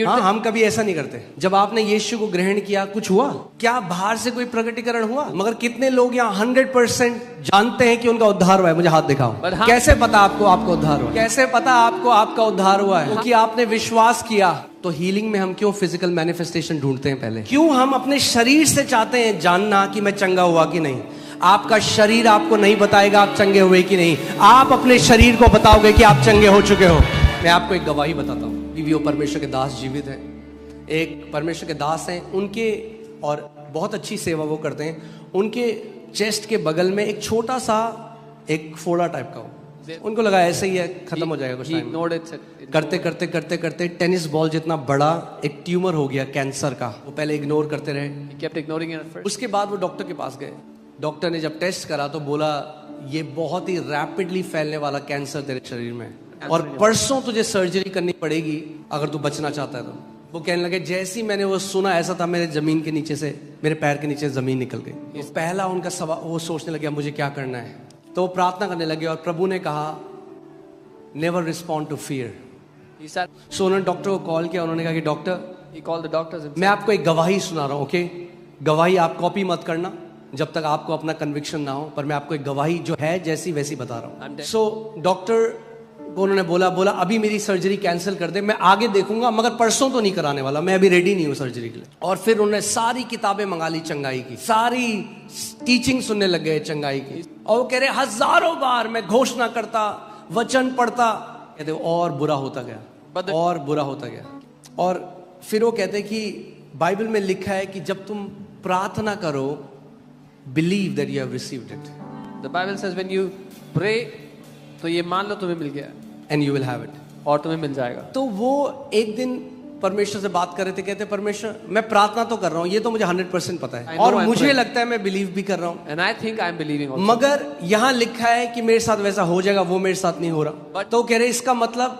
हाँ, हम कभी ऐसा नहीं करते। जब आपने यीशु को ग्रहण किया कुछ हुआ क्या? बाहर से कोई प्रकटीकरण हुआ? मगर कितने लोग यहाँ 100% जानते हैं कि उनका उद्धार हुआ है? मुझे हाथ दिखाओ। कैसे पता आपको आपका उद्धार हुआ? कैसे पता आपको आपका उद्धार हुआ है? क्योंकि आपने विश्वास किया। तो हीलिंग में हम क्यों फिजिकल मैनिफेस्टेशन ढूंढते हैं? पहले क्यों हम अपने शरीर से चाहते हैं जानना कि मैं चंगा हुआ कि नहीं? आपका शरीर आपको नहीं बताएगा आप चंगे हुए कि नहीं, आप अपने शरीर को बताओगे कि आप चंगे हो चुके हो। मैं आपको एक गवाही बताता हूँ। वो परमेश्वर के दास जीवित हैं, एक परमेश्वर के दास हैं, उनके और बहुत अच्छी सेवा वो करते हैं। उनके चेस्ट के बगल में एक छोटा सा एक फोड़ा टाइप का हो, उनको लगा ऐसे ही है, खत्म हो जाएगा कुछ टाइम। करते करते करते करते टेनिस बॉल जितना बड़ा एक ट्यूमर हो गया कैंसर का। वो पहले इग्नोर करते रहे, उसके बाद वो डॉक्टर के पास गए। डॉक्टर ने जब टेस्ट करा तो बोला ये बहुत ही रैपिडली फैलने वाला कैंसर तेरे शरीर में, और परसों तुझे सर्जरी करनी पड़ेगी अगर तू बचना चाहता है तो। वो कहने लगे जैसे ही मैंने वो सुना ऐसा था मेरे जमीन के नीचे से, मेरे पैर के नीचे जमीन निकल गई। तो पहला उनका सवाल, वो सोचने लगे मुझे क्या करना है। तो वो प्रार्थना करने लगे और प्रभु ने कहा नेवर रिस्पॉन्ड टू फियर। सो उन्होंने डॉक्टर को कॉल किया। उन्होंने कहा कि डॉक्टर मैं आपको एक गवाही सुना रहा हूँ, ओके? गवाही आप कॉपी मत करना जब तक आपको अपना कन्विक्शन ना हो, पर मैं आपको एक गवाही जो है जैसी वैसी बता रहा हूँ। सो डॉक्टर को उन्होंने बोला अभी मेरी सर्जरी कैंसिल कर दे, मैं आगे देखूंगा मगर परसों तो नहीं कराने वाला, मैं अभी रेडी नहीं हूँ सर्जरी के लिए। और फिर उन्होंने सारी किताबें मंगा ली चंगाई की, सारी टीचिंग सुनने लग गए चंगाई की। और वो कह रहे हजारों बार मैं घोषणा करता, वचन पढ़ता, कहते और बुरा होता गया और बुरा होता गया। और फिर वो कहते कि बाइबल में लिखा है कि जब तुम प्रार्थना करो believe that you have received it. The Bible says when you pray तो ये मान लो तुम्हें मिल गया, and you will have it, और तुम्हें मिल जाएगा। तो वो एक दिन परमेश्वर से बात कर रहे थे, कहते परमेश्वर मैं प्रार्थना तो कर रहा हूँ, ये तो मुझे 100% पता है और मुझे लगता है मैं बिलीव भी कर रहा हूँ, and I think I am believing, मगर यहाँ लिखा है कि मेरे साथ वैसा हो जाएगा, वो मेरे साथ नहीं हो रहा। तो कह रहे इसका मतलब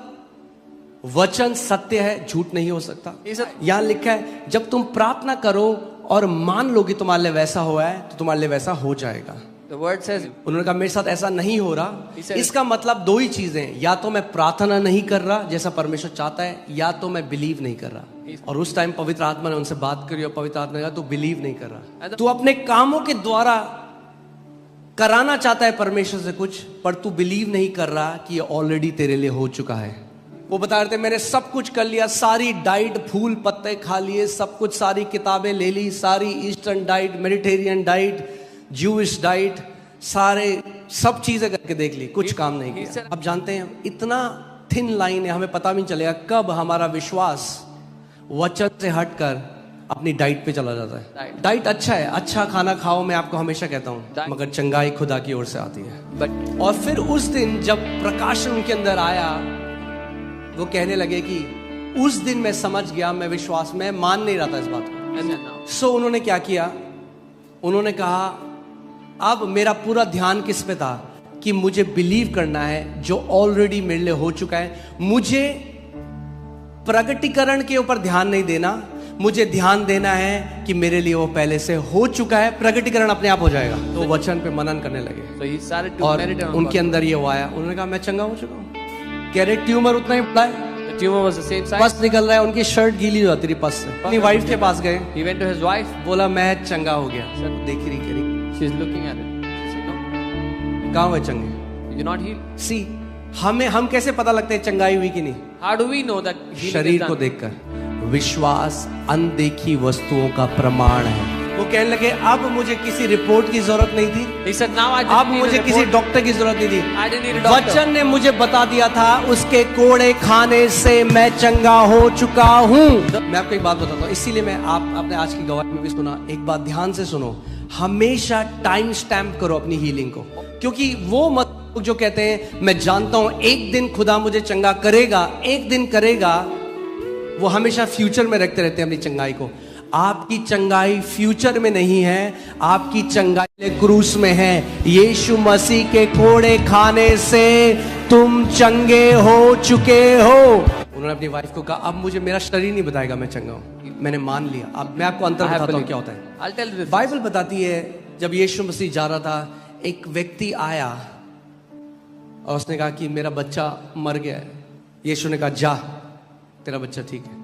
वचन सत्य है, झूठ नहीं हो सकता। यहाँ लिखा है जब तुम प्रार्थना करो और मान लो कि तुम्हारे लिए वैसा हुआ है तो तुम्हारे लिए वैसा हो जाएगा। The word says, उन्होंने कहा मेरे साथ ऐसा नहीं हो रहा। इसका मतलब दो ही चीजें, या तो मैं प्रार्थना नहीं कर रहा जैसा परमेश्वर चाहता है, या तो मैं बिलीव नहीं कर रहा। और उस टाइम पवित्र आत्मा ने उनसे बात करी और पवित्र आत्मा ने कहा तू बिलीव नहीं कर रहा, तू अपने कामों के द्वारा कराना चाहता है परमेश्वर से कुछ, पर तू बिलीव नहीं कर रहा कि ये ऑलरेडी तेरे लिए हो चुका है। वो बता रहे थे मैंने सब कुछ कर लिया, सारी डाइट, फूल पत्ते खा लिए, सब कुछ, सारी किताबें ले ली, सारी eastern diet, Mediterranean diet, Jewish diet, सारे सब चीजें करके देख ली, कुछ काम नहीं किया। अब जानते हैं इतना थिन लाइन है, हमें पता भी नहीं चलेगा कब हमारा विश्वास वचन से हटकर अपनी डाइट पे चला जाता है। डाइट अच्छा है, अच्छा खाना खाओ, मैं आपको हमेशा कहता हूँ, मगर चंगाई खुदा की ओर से आती है। और फिर उस दिन जब प्रकाशन उनके अंदर आया, वो कहने लगे कि उस दिन मैं समझ गया, मैं विश्वास में मान नहीं रहा था इस बात को। सो उन्होंने क्या किया, उन्होंने कहा अब मेरा पूरा ध्यान किस पे था कि मुझे बिलीव करना है जो ऑलरेडी मेरे लिए हो चुका है। मुझे प्रगटीकरण के ऊपर ध्यान नहीं देना, मुझे ध्यान देना है कि मेरे लिए वो पहले से हो चुका है, प्रगटीकरण अपने आप हो जाएगा। तो वचन पे मनन करने लगे और उनके अंदर ये हुआ है। उन्होंने कहा मैं चंगा हो चुका हूँ। कह रहे ट्यूमर उतना ही बड़ा है, tumour was the same size, पस निकल रहा है, उनकी शर्ट गीली हो जाती रही पस से। अपनी वाइफ के पास गए, he went to his wife, बोला मैं चंगा हो गया। देख रही कह रही she's looking at it, she said no, कहाँ हुए चंगे, you're not healed। सी हम कैसे पता लगते हैं चंगाई हुई कि नहीं? How do we know that healing शरीर is को done? देखकर विश्वास अनदेखी वस्तुओं का प्रमाण है। वो कहने लगे अब मुझे किसी रिपोर्ट की जरूरत नहीं थी, He said, now I अब didn't need मुझे a किसी report. डॉक्टर की जरूरत नहीं थी। I didn't need a doctor. वचन ने मुझे बता दिया था, उसके कोड़े खाने से मैं चंगा हो चुका हूं। मैं आपको एक बात बताता हूं, इसीलिए मैं आपने आज की गवाही में भी सुना, एक बात ध्यान से सुनो, हमेशा टाइम स्टैम्प करो अपनी हीलिंग को, क्योंकि वो मत जो कहते हैं मैं जानता हूं एक दिन खुदा मुझे चंगा करेगा, एक दिन करेगा, वो हमेशा फ्यूचर में रखते रहते हैं अपनी चंगाई को। आपकी चंगाई फ्यूचर में नहीं है, आपकी चंगाई क्रूस में है। यीशु मसीह के कोड़े खाने से तुम चंगे हो चुके हो। उन्होंने अपनी वाइफ को कहा अब मुझे मेरा शरीर नहीं बताएगा मैं चंगा हूं, मैंने मान लिया। अब मैं आपको अंतर बताता हूं क्या होता है। I'll tell you this. Bible बताती है जब यीशु मसीह जा रहा था, एक व्यक्ति आया और उसने कहा कि मेरा बच्चा मर गया है। यीशु ने कहा जा, तेरा बच्चा ठीक है।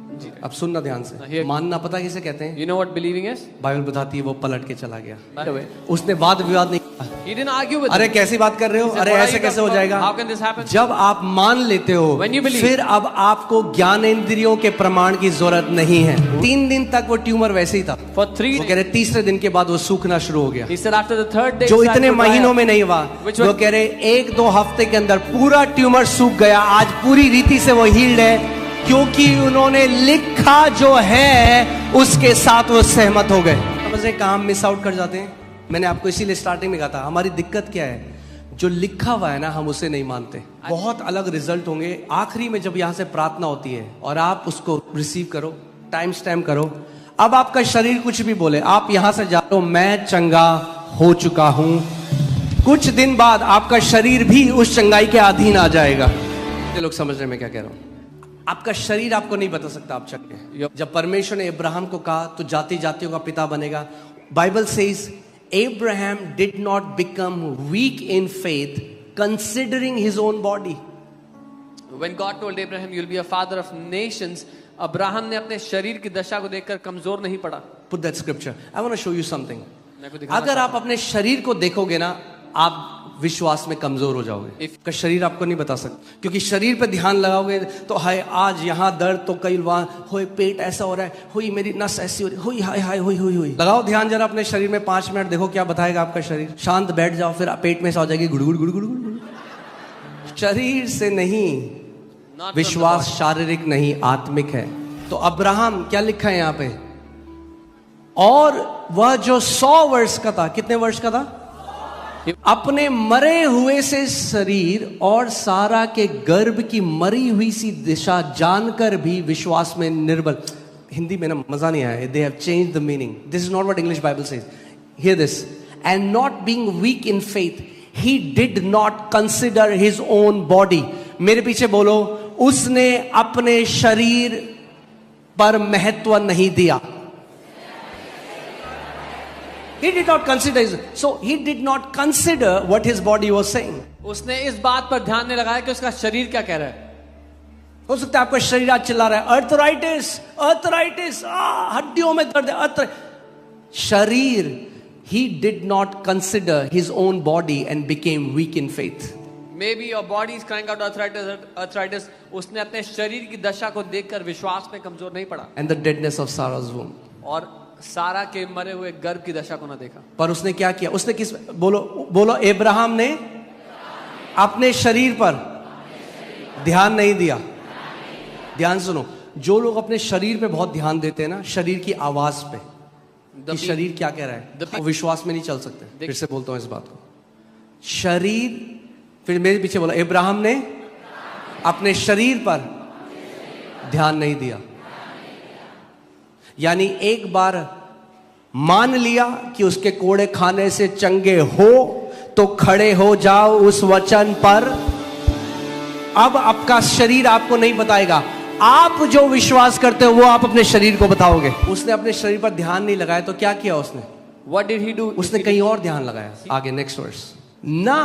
अब सुनना ध्यान से, मानना पता किसे कहते हैं? You know what believing is? Bible बताती है वो पलट के चला गया। By the way, उसने वाद विवाद नहीं किया। he didn't argue with अरे him. कैसी बात कर रहे हो, He said, अरे "What are ऐसे you कैसे talking हो about? जाएगा? How can this happen?" जब आप मान लेते हो When you believe. फिर अब आपको ज्ञानेंद्रियों के प्रमाण की जरूरत नहीं है। 3 दिन तक वो ट्यूमर वैसे ही था। For 3 वो कह रहे तीसरे दिन के बाद वो सूखना शुरू हो गया, He said after the 3rd day. जो it started इतने to dry महीनों up. में नहीं हुआ। Which वो one? कह रहे 1-2 हफ्ते के अंदर पूरा ट्यूमर सूख गया। आज पूरी रीति से वो हील्ड है, क्योंकि उन्होंने लिखा जो है उसके साथ वो सहमत हो गए। समझ कहाँ मिस आउट कर जाते हैं। मैंने आपको इसीलिए स्टार्टिंग में कहा था हमारी दिक्कत क्या है, जो लिखा हुआ है ना हम उसे नहीं मानते। बहुत अलग रिजल्ट होंगे आखिरी में जब यहाँ से प्रार्थना होती है और आप उसको रिसीव करो, टाइम स्टैम्प करो। अब आपका शरीर कुछ भी बोले, आप यहां से जा रहे हो मैं चंगा हो चुका हूं, कुछ दिन बाद आपका शरीर भी उस चंगाई के अधीन आ जाएगा। ये लोग समझ रहे मैं क्या कह रहा हूं? आपका शरीर आपको नहीं बता सकता आप चंगे। जब परमेश्वर ने अब्राहम को कहा तो जाति जातियों का पिता बनेगा, Bible says Abraham did not become weak in faith considering his own body. When God told Abraham, "You'll be a father of nations," Abraham ने अपने शरीर की दशा को देखकर कमजोर नहीं पड़ा। Put that scripture. I want to show you something. मैं को दिखाना अगर आप अपने शरीर को देखोगे ना, आप विश्वास में कमजोर हो जाओगे। का शरीर आपको नहीं बता सकता, क्योंकि शरीर पे ध्यान लगाओगे तो हाय आज यहाँ दर्द, तो कई वहाँ होए पेट ऐसा हो रहा है, हुई मेरी नस ऐसी हो रही, हुई हाय हाय हुई हुई हुई। लगाओ ध्यान जरा अपने शरीर में 5 मिनट, देखो क्या बताएगा आपका शरीर। शांत बैठ जाओ, फिर पेट में से हो जाएगी गुड़गुड़ गुड़गुड़ गुड़गुड़। शरीर से नहीं, विश्वास शारीरिक नहीं आत्मिक है। तो अब्राहम क्या लिखा है यहाँ पे, और वह जो 100 वर्ष का था, कितने वर्ष का था, अपने मरे हुए से शरीर और सारा के गर्भ की मरी हुई सी दिशा जानकर भी विश्वास में निर्बल। हिंदी में ना मजा नहीं आया, they have changed the meaning. This is not what English Bible says. Hear this, and not being weak in faith he did not consider his own body. मेरे पीछे बोलो, उसने अपने शरीर पर महत्व नहीं दिया। He did not consider his, so he did not consider what his body was saying. उसने इस बात पर ध्यान नहीं लगाया कि उसका शरीर क्या कह रहा है। हो सकता है आपका शरीर आज चिल्ला रहा है अर्थराइटिस अर्थराइटिस, हड्डियों में दर्द है। शरीर, he did not consider his own body and became weak in faith. Maybe your body is crying out arthritis. उसने अपने शरीर की दशा को देखकर विश्वास में कमजोर नहीं पड़ा। And the deadness of Sarah's womb. और सारा के मरे हुए गर्भ की दशा को ना देखा। पर उसने क्या किया, उसने किस, बोलो बोलो, अब्राहम ने अपने शरीर पर ध्यान नहीं दिया। ध्यान सुनो, जो लोग अपने शरीर पे बहुत ध्यान देते हैं ना, शरीर की आवाज पे कि शरीर क्या कह रहा है, वो विश्वास में नहीं चल सकते। फिर से बोलता हूं इस बात को, शरीर, फिर मेरे पीछे बोला, अब्राहम ने अपने शरीर पर ध्यान नहीं दिया। यानी एक बार मान लिया कि उसके कोड़े खाने से चंगे हो तो खड़े हो जाओ उस वचन पर। अब आपका शरीर आपको नहीं बताएगा, आप जो विश्वास करते हो वो आप अपने शरीर को बताओगे। उसने अपने शरीर पर ध्यान नहीं लगाया तो क्या किया उसने? What did he do? उसने कहीं और ध्यान लगाया। आगे नेक्स्ट वर्स, ना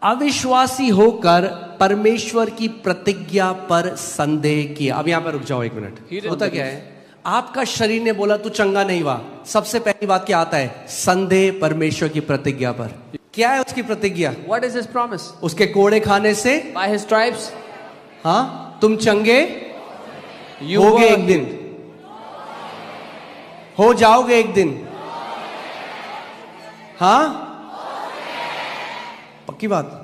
अविश्वासी होकर परमेश्वर की प्रतिज्ञा पर संदेह किया। अब यहां पर रुक जाओ एक मिनट। होता क्या है, आपका शरीर ने बोला तू चंगा नहीं हुआ, सबसे पहली बात क्या आता है? संदेह परमेश्वर की प्रतिज्ञा पर। क्या है उसकी प्रतिज्ञा? What is his promise? उसके कोड़े खाने से, By his stripes, हाँ, तुम चंगे you होगे were एक दिन। हो जाओगे एक दिन? हाँ, पक्की बात?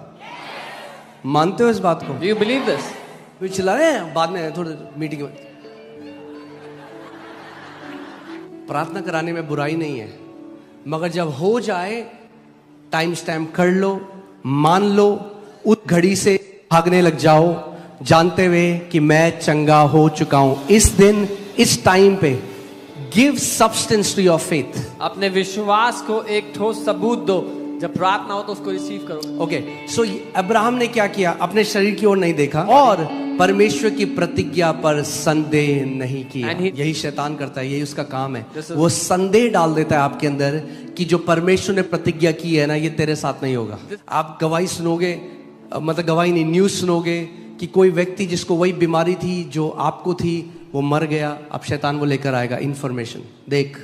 मानते हो इस बात को? Do you believe this? कोई चिल्ला रहे हैं? बाद में थोड़ी मीटिंग में। प्रार्थना कराने में बुराई नहीं है, मगर जब हो जाए टाइम स्टैम्प कर लो, मान लो, उस घड़ी से भागने लग जाओ, जानते हुए कि मैं चंगा हो चुका हूं। इस दिन, इस टाइम पे give substance to your faith. अपने विश्वास को एक ठोस सबूत दो। जब प्रार्थना हो तो उसको रिसीव करो। ओके, सो अब्राहम ने क्या किया? अपने शरीर की ओर नहीं देखा और परमेश्वर की प्रतिज्ञा पर संदेह नहीं किया। यही शैतान करता है, यही उसका काम है। वो संदेह डाल देता है आपके अंदर कि जो परमेश्वर ने प्रतिज्ञा की है ना, ये तेरे साथ नहीं होगा। आप गवाही सुनोगे, मतलब गवाही नहीं, न्यूज सुनोगे कि कोई व्यक्ति जिसको वही बीमारी थी जो आपको थी, वो मर गया। अब शैतान वो लेकर आएगा इंफॉर्मेशन, देख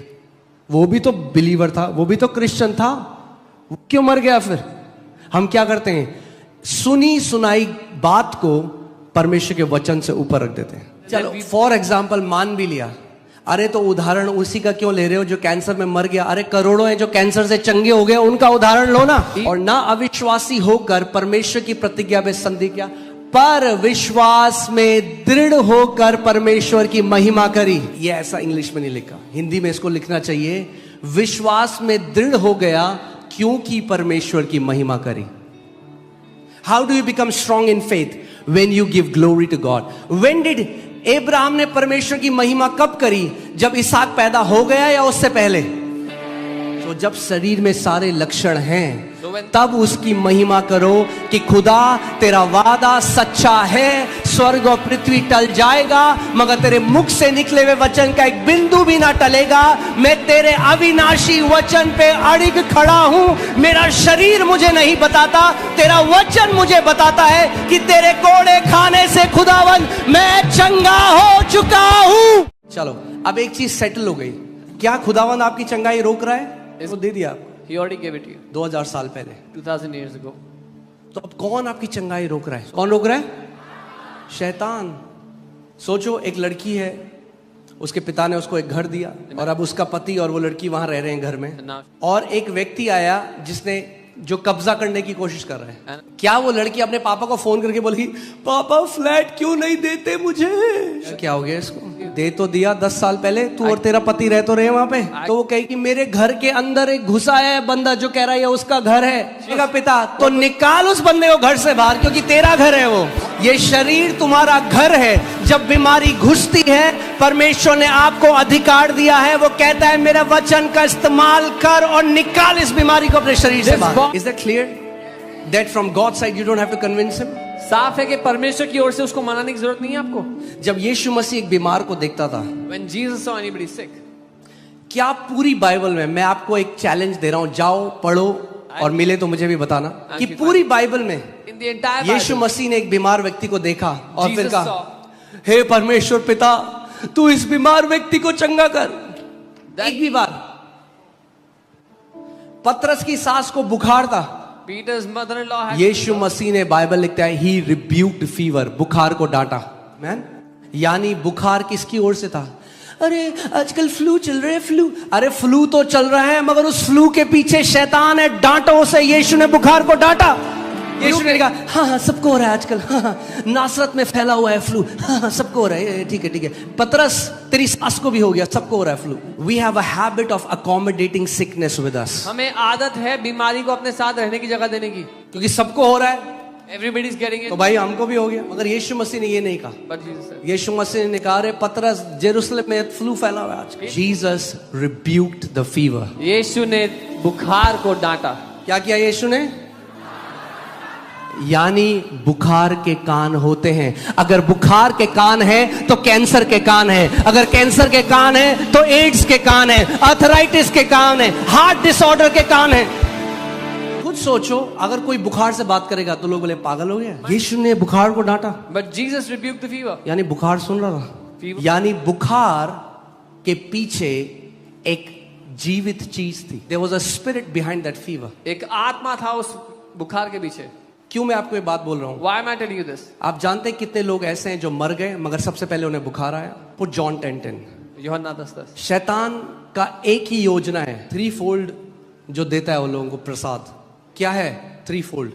वो भी तो बिलीवर था, वो भी तो क्रिश्चियन था, वो क्यों मर गया? फिर हम क्या करते हैं? सुनी सुनाई बात को परमेश्वर के वचन से ऊपर रख देते हैं। चलो फॉर एग्जाम्पल मान भी लिया, अरे तो उदाहरण उसी का क्यों ले रहे हो जो कैंसर में मर गया? अरे करोड़ों हैं जो कैंसर से चंगे हो गए, उनका उदाहरण लो ना। और ना अविश्वासी होकर परमेश्वर की प्रतिज्ञा में संदेह किया, पर विश्वास में दृढ़ होकर परमेश्वर की महिमा करी। ये ऐसा इंग्लिश में नहीं लिखा, हिंदी में इसको लिखना चाहिए, विश्वास में दृढ़ हो गया क्योंकि परमेश्वर की महिमा करी। How do you become strong in faith? When you give glory to God. When did Abraham ने परमेश्वर की महिमा कब करी? जब इसहाक पैदा हो गया या उससे पहले? तो जब शरीर में सारे लक्षण हैं तब उसकी महिमा करो कि खुदा तेरा वादा सच्चा है, स्वर्ग और पृथ्वी टल जाएगा मगर तेरे मुख से निकले हुए वचन का एक बिंदु भी ना टलेगा। मैं तेरे अविनाशी वचन पे अड़िग खड़ा हूं। मेरा शरीर मुझे नहीं बताता, तेरा वचन मुझे बताता है कि तेरे कोड़े खाने से खुदावन मैं चंगा हो चुका हूं। चलो अब एक चीज सेटल हो गई, क्या खुदावन आपकी चंगाई रोक रहा है? इसको दे दिया, He already gave it to you 2000 साल पहले, 2000 years ago. तो अब कौन आपकी चंगाई रोक रहा है? कौन रोक रहा है? शैतान। सोचो एक लड़की है, उसके पिता ने उसको एक घर दिया और अब उसका पति और वो लड़की वहां रह रहे हैं घर में, और एक व्यक्ति आया जिसने जो कब्जा करने की कोशिश कर रहे हैं। क्या वो लड़की अपने पापा को फोन करके बोली, पापा फ्लैट क्यों नहीं देते मुझे? क्या हो गया इसको? दे तो दिया 10 साल पहले, तू और तेरा पति रह तो रहे वहां पे। तो वो कहे कि मेरे घर के अंदर एक घुसा है बंदा जो कह रहा है उसका घर है। उसका पिता, तो निकाल उस बंदे को घर से बाहर, क्योंकि तेरा घर है वो। ये शरीर तुम्हारा घर है। जब बीमारी घुसती है, परमेश्वर ने आपको अधिकार दिया है, वो कहता है मेरा वचन का इस्तेमाल कर और निकाल इस बीमारी को अपने शरीर से बाहर। Is that clear? That from God's side you don't have to convince him? साफ है कि परमेश्वर की ओर से उसको मनाने की जरूरत नहीं है आपको। जब यीशु मसीह एक बीमार को देखता था, When Jesus saw anybody sick, क्या पूरी बाइबल में, मैं आपको एक चैलेंज दे रहा हूं, जाओ पढ़ो और मिले तो मुझे भी बताना कि पूरी बाइबल में in the entire Bible, यीशु मसीह ने एक बीमार व्यक्ति को देखा और फिर Jesus कहा, saw, हे परमेश्वर पिता, तू इस बीमार व्यक्ति को चंगा कर। एक भी बार। पतरस की सास को बुखार था, Peter's mother-in-law had, यीशु मसीह ने, बाइबल लिखता है, ही रिब्यूक्ड फीवर, बुखार को डांटा। मैन, यानी बुखार किसकी ओर से था? अरे आजकल फ्लू चल रहा है, फ्लू। अरे फ्लू तो चल रहा है मगर उस फ्लू के पीछे शैतान है, डांटो उसे। यीशु ने बुखार को डांटा। यीशु ने कहा, हाँ हाँ सबको हो रहा है आजकल, हाँ हाँ नासरत में फैला हुआ है फ्लू, हाँ हाँ सबको हो रहा है, ठीक है ठीक है। पतरस तेरी सास को भी हो गया, सबको हो रहा है flu. We have a habit of accommodating sickness with us. हमें आदत है बीमारी को अपने साथ रहने की जगह देने की, क्योंकि सबको हो रहा है, everybody is getting it, तो भाई हमको भी हो गया। मगर यीशु मसीह ने ये नहीं कहा। but Jesus said, यीशु मसीह ने कहा, अरे पतरस, जेरूसलम में फ्लू फैला हुआ है आज। Jesus rebuked the fever. यीशु ने बुखार को डांटा। क्या किया यीशु ने? यानी बुखार के कान होते हैं। अगर बुखार के कान है तो कैंसर के कान है, अगर कैंसर के कान है तो एड्स के कान है, आर्थराइटिस के कान है, हार्ट डिसऑर्डर के कान है। खुद सोचो, अगर कोई बुखार से बात करेगा तो लोग बोले पागल हो गया। यीशु ने बुखार को डांटा, But Jesus rebuked the fever. यानी बुखार सुन रहा था। Fever. यानी बुखार के पीछे एक जीवित चीज थी। There was a spirit behind that fever. एक आत्मा था उस बुखार के पीछे। क्यों मैं आपको ये बात बोल रहा हूं? Why am I telling you this? आप जानते हैं कितने लोग ऐसे हैं जो मर गए मगर सबसे पहले उन्हें बुखार आया? Put John 10:10. यूहन्ना 10:10। शैतान का एक ही योजना है, 3-fold जो देता है वो लोगों को प्रसाद। क्या है 3-fold?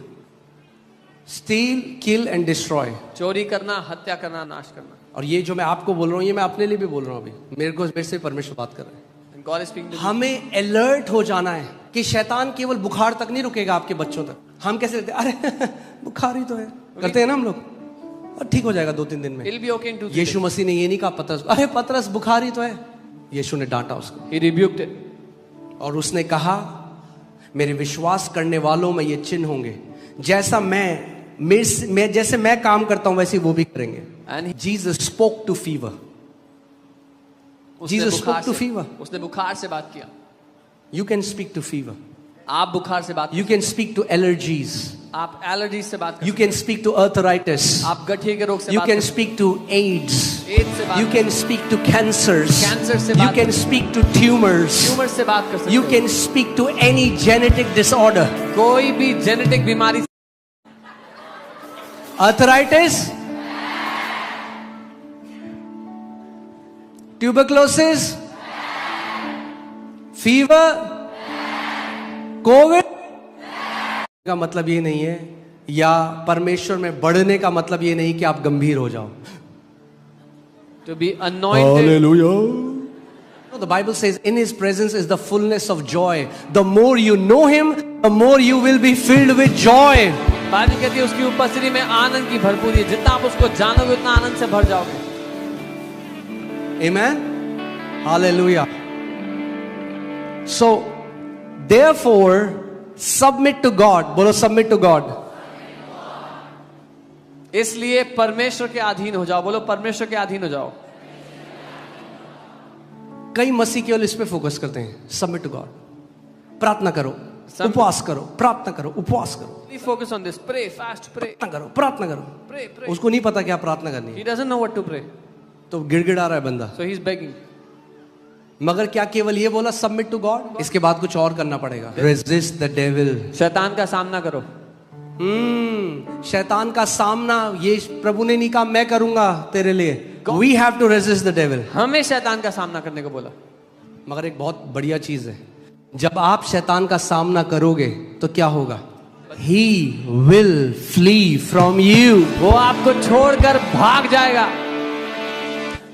Steel, kill and destroy. चोरी करना, हत्या करना, नाश करना। और ये जो मैं आपको बोल रहा हूँ ये मैं अपने लिए भी बोल रहा हूँ। अभी मेरे से परमेश्वर बात कर रहे हैं। God is speaking to you. हमें अलर्ट हो जाना है कि शैतान केवल बुखार तक नहीं रुकेगा आपके बच्चों तक। हम कैसे लेते हैं? अरे बुखार ही तो है, करते हैं ना हम लोग, और ठीक हो जाएगा 2-3 दिन में। It'll be okay in 2-3 यीशु मसीह ने ये नहीं कहा पतरस, अरे पतरस बुखार ही तो है। यीशु ने डांटा उसको, He rebuked it. और उसने कहा मेरे विश्वास करने वालों में ये चिन्ह होंगे, जैसा मैं जैसे मैं काम करता हूं वैसे वो भी करेंगे। And Jesus spoke to fever. Jesus spoke to fever. उसने बुखार से बात किया। You can speak to fever. आप बुखार से बात You can speak to allergies. आप एलर्जी से बात You can speak to arthritis. आप गठिए के रोग से You बात can speak to AIDS. AIDS से बात You can speak to cancers. Cancer से You बात can speak to tumors. Tumour से बात कर सकते You can speak to any genetic disorder. कोई भी जेनेटिक बीमारी। Arthritis, tuberculosis, fever, कोविड का मतलब ये नहीं है, या परमेश्वर में बढ़ने का मतलब ये नहीं कि आप गंभीर हो जाओ। To be anointed. Hallelujah. No, the Bible says in his presence is the fullness of joy. The more you know him, the more you will be filled with joy. Bible कहती है उसकी उपस्थिति में आनंद की भरपूरी है। जितना आप उसको जानोगे उतना आनंद से भर जाओगे। Amen. Hallelujah. So, therefore, submit to God. बोलो submit to God. इसलिए परमेश्वर के अधीन हो जाओ। बोलो परमेश्वर के अधीन हो जाओ। कई मसीह केवल इस पे फोकस करते हैं, सबमिट टू गॉड। प्रार्थना करो, उपवास करो, प्रार्थना करो, उपवास करो। Focus on this. Pray, fast, pray. प्रार्थना करो, प्रार्थना करो। Pray, pray. उसको नहीं पता क्या प्रार्थना करनी है, He doesn't know what to pray. तो गिड़गिड़ा रहा है बंदा। So he's begging. मगर क्या केवल ये बोला सबमिट टू गॉड? इसके बाद कुछ और करना पड़ेगा। Resist the devil. शैतान का सामना करो। शैतान का सामना ये प्रभु ने नहीं कहा मैं करूंगा तेरे लिए। We have to resist the devil. हमें शैतान का सामना करने को बोला। मगर एक बहुत बढ़िया चीज है, जब आप शैतान का सामना करोगे तो क्या होगा? He will flee from you. वो आपको छोड़कर भाग जाएगा।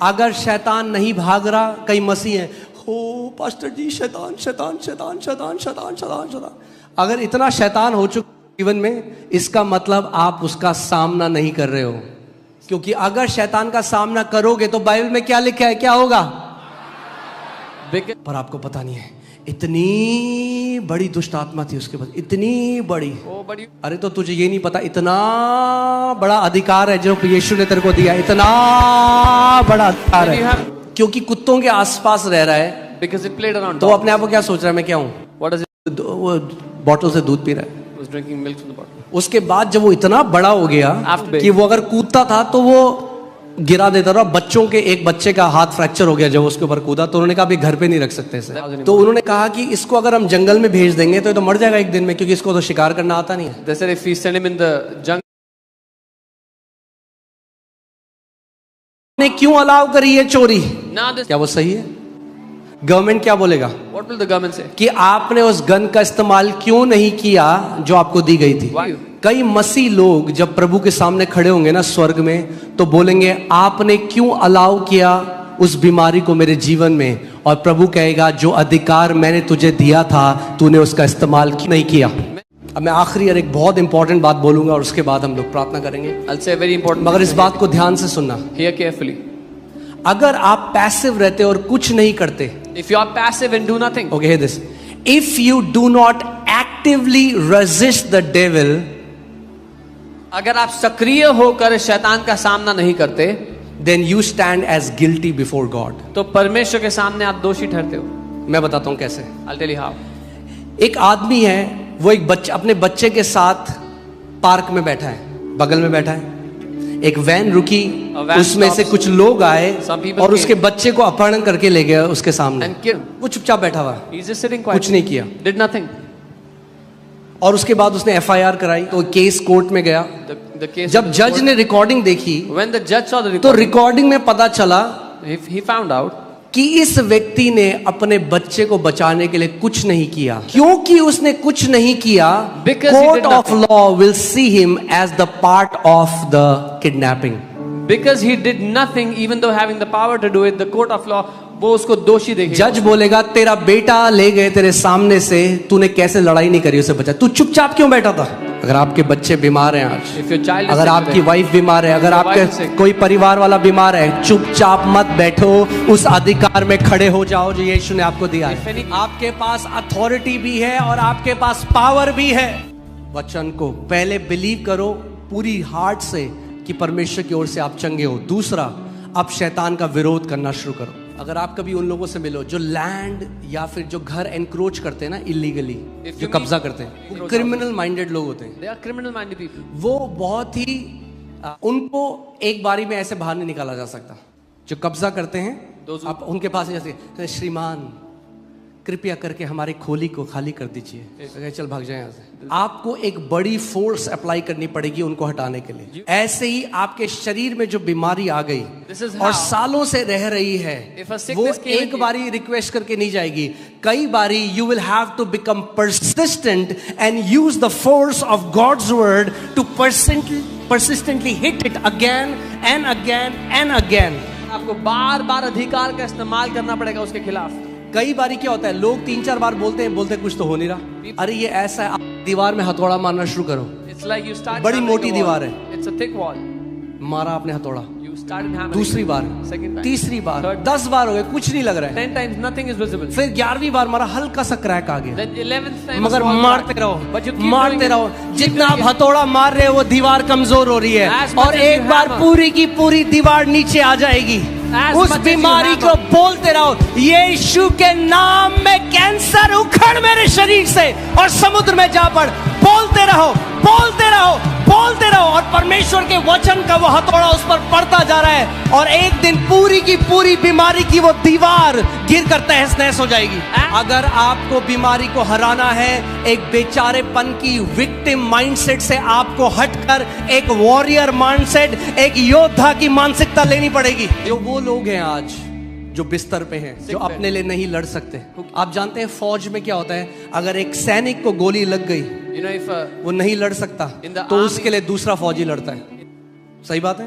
अगर शैतान नहीं भाग रहा, कई मसीह हैं, हो पास्टर जी शैतान शैतान शैतान शैतान शैतान शैतान शैतान। अगर इतना शैतान हो चुका जीवन में, इसका मतलब आप उसका सामना नहीं कर रहे हो। क्योंकि अगर शैतान का सामना करोगे तो बाइबल में क्या लिखा है, क्या होगा? पर आपको पता नहीं है, इतनी बड़ी दुष्ट आत्मा थी उसके पास, इतनी बड़ी। अरे तो तुझे ये नहीं पता, इतना बड़ा अधिकार है जो यीशु ने तेरे को दिया, इतना बड़ा अधिकार है। क्योंकि कुत्तों के आसपास रह रहा है, Because it played around. तो अपने आप को क्या सोच रहा है मैं क्या हूं? What does it? वो बॉटल से दूध पी रहा है। Was drinking milk from the bottle. उसके बाद जब वो इतना बड़ा हो गया कि वो अगर कूदता था तो वो गिरा देता था। बच्चों के एक बच्चे का हाथ फ्रैक्चर हो गया जब उसके ऊपर कूदा, तो उन्होंने कहा अभी घर पे नहीं रख सकते इसे। तो उन्होंने कहा कि इसको अगर हम जंगल में भेज देंगे तो ये तो मर जाएगा एक दिन में, क्योंकि इसको तो शिकार करना आता नहीं है। They said if we send him in the jungle. ने क्यों अलाउ करी है चोरी? Now this. क्या वो सही है? गवर्नमेंट क्या बोलेगा What will the government say? कि आपने उस गन का इस्तेमाल क्यों नहीं किया जो आपको दी गई थी? Why? कई मसीह लोग जब प्रभु के सामने खड़े होंगे ना स्वर्ग में, तो बोलेंगे आपने क्यों अलाउ किया उस बीमारी को मेरे जीवन में? और प्रभु कहेगा जो अधिकार मैंने तुझे दिया था तूने उसका इस्तेमाल क्यों नहीं किया? अब मैं आखिरी और एक बहुत इंपॉर्टेंट बात बोलूंगा और उसके बाद हम लोग प्रार्थना करेंगे। I'll say very important. मगर इस बात को ध्यान से सुनना। Hear carefully. अगर आप पैसिव रहते और कुछ नहीं करते, If you are passive and do nothing. okay, hear this. If you do not actively resist the devil, अगर आप सक्रिय होकर शैतान का सामना नहीं करते, then you stand as guilty before God. तो परमेश्वर के सामने आप दोषी ठहरते हो। मैं बताता हूं कैसे। I'll tell you how. एक आदमी है, वो एक बच्चा अपने बच्चे के साथ पार्क में बैठा है, बगल में बैठा है। एक वैन रुकी, उसमें से कुछ लोग आए और उसके बच्चे को अपहरण करके ले गए उसके सामने। वो चुपचाप बैठा हुआ, He's just sitting कुछ quiet. नहीं किया। Did nothing. और उसके बाद उसने FIR कराई, तो केस कोर्ट में गया। The case. जब जज ने रिकॉर्डिंग देखी When the judge saw the तो record, रिकॉर्डिंग में पता चला he found out कि इस व्यक्ति ने अपने बच्चे को बचाने के लिए कुछ नहीं किया, क्योंकि उसने कुछ नहीं किया, Because he court did of law will see him as the part of the kidnapping. Because he did nothing, even though having the power to do it, the court of law, वो उसको दोषी देखेगा. जज बोलेगा तेरा बेटा ले गए तेरे सामने से, तूने कैसे लड़ाई नहीं करी उसे बचा, तू चुपचाप क्यों बैठा था? अगर आपके बच्चे बीमार हैं आज, If your child is अगर sick आपकी today, वाइफ बीमार है, अगर your wife is आपके sick, कोई परिवार वाला बीमार है, चुपचाप मत बैठो, उस अधिकार में खड़े हो जाओ जो यीशु ने आपको दिया If है. any- आपके पास अथॉरिटी भी है और आपके पास पावर भी है. वचन को पहले बिलीव करो पूरी हार्ट से कि परमेश्वर की ओर से आप चंगे हो. दूसरा, आप शैतान का विरोध करना शुरू करो. अगर आप कभी उन लोगों से मिलो जो लैंड या फिर जो घर एनक्रोच करते हैं ना इलीगली, If जो you कब्जा meet- करते हैं, क्रिमिनल माइंडेड लोग होते हैं. they are criminal-minded people. वो बहुत ही उनको एक बारी में ऐसे बाहर नहीं निकाला जा सकता. जो कब्जा करते हैं, Those who- आप उनके पास नहीं जाते, श्रीमान कृपया करके हमारी खोली को खाली कर दीजिए, कहे, चल भाग जाए यहाँ से. आपको एक बड़ी फोर्स अप्लाई करनी पड़ेगी उनको हटाने के लिए. ऐसे ही आपके शरीर में जो बीमारी आ गई This is और how- सालों से रह रही है, If a वो sickness came एक in- बारी रिक्वेस्ट करके नहीं जाएगी. कई बारी you will have to become persistent and use the force of God's word to persistently hit it again and again and again. आपको बार बार अधिकार का इस्तेमाल करना पड़ेगा उसके खिलाफ. कई बारी क्या होता है, लोग 3-4 बार बोलते हैं, बोलते कुछ तो हो नहीं रहा. अरे ये ऐसा है, आप दीवार में हथौड़ा मारना शुरू करो. It's like you start बड़ी hammering मोटी a wall. दीवार है. It's a thick wall. मारा आपने हथौड़ा, You started hammering. दूसरी बार, Second time. तीसरी बार, Third. 10 बार हो गए, कुछ नहीं लग रहा है. 10 times nothing is visible. फिर 11वीं बार मारा, हल्का सा क्रैक आ गया. Then 11th time. मगर small मारते crack. रहो, But you keep मारते doing it. रहो. Keep जितना आप doing it. हथौड़ा मार रहे हो वो दीवार कमजोर हो रही है, As much और as you एक बार hammer. पूरी की पूरी दीवार नीचे आ जाएगी. As उस much as you बीमारी hammer. को बोलते रहो, यीशु के नाम में कैंसर उखड़ मेरे शरीर से और समुद्र में जा पड़. बोलते रहो, बोलते रहो, बोलते रहो, और परमेश्वर के वचन का वो हथौड़ा उस पर पड़ता जा रहा है, और एक दिन पूरी की पूरी बीमारी की वो दीवार गिर कर तहस नहस हो जाएगी. अगर आपको बीमारी को हराना है, एक बेचारेपन की विक्टिम माइंडसेट से आपको हटकर एक वॉरियर माइंडसेट, एक योद्धा की मानसिकता लेनी पड़ेगी. जो वो लोग हैं आज जो बिस्तर पे हैं, जो अपने लिए नहीं लड़ सकते. आप जानते हैं फौज में क्या होता है, अगर एक सैनिक को गोली लग गई, You know, if वो नहीं लड़ सकता, In the तो army- उसके लिए दूसरा फौजी लड़ता है. सही बात है.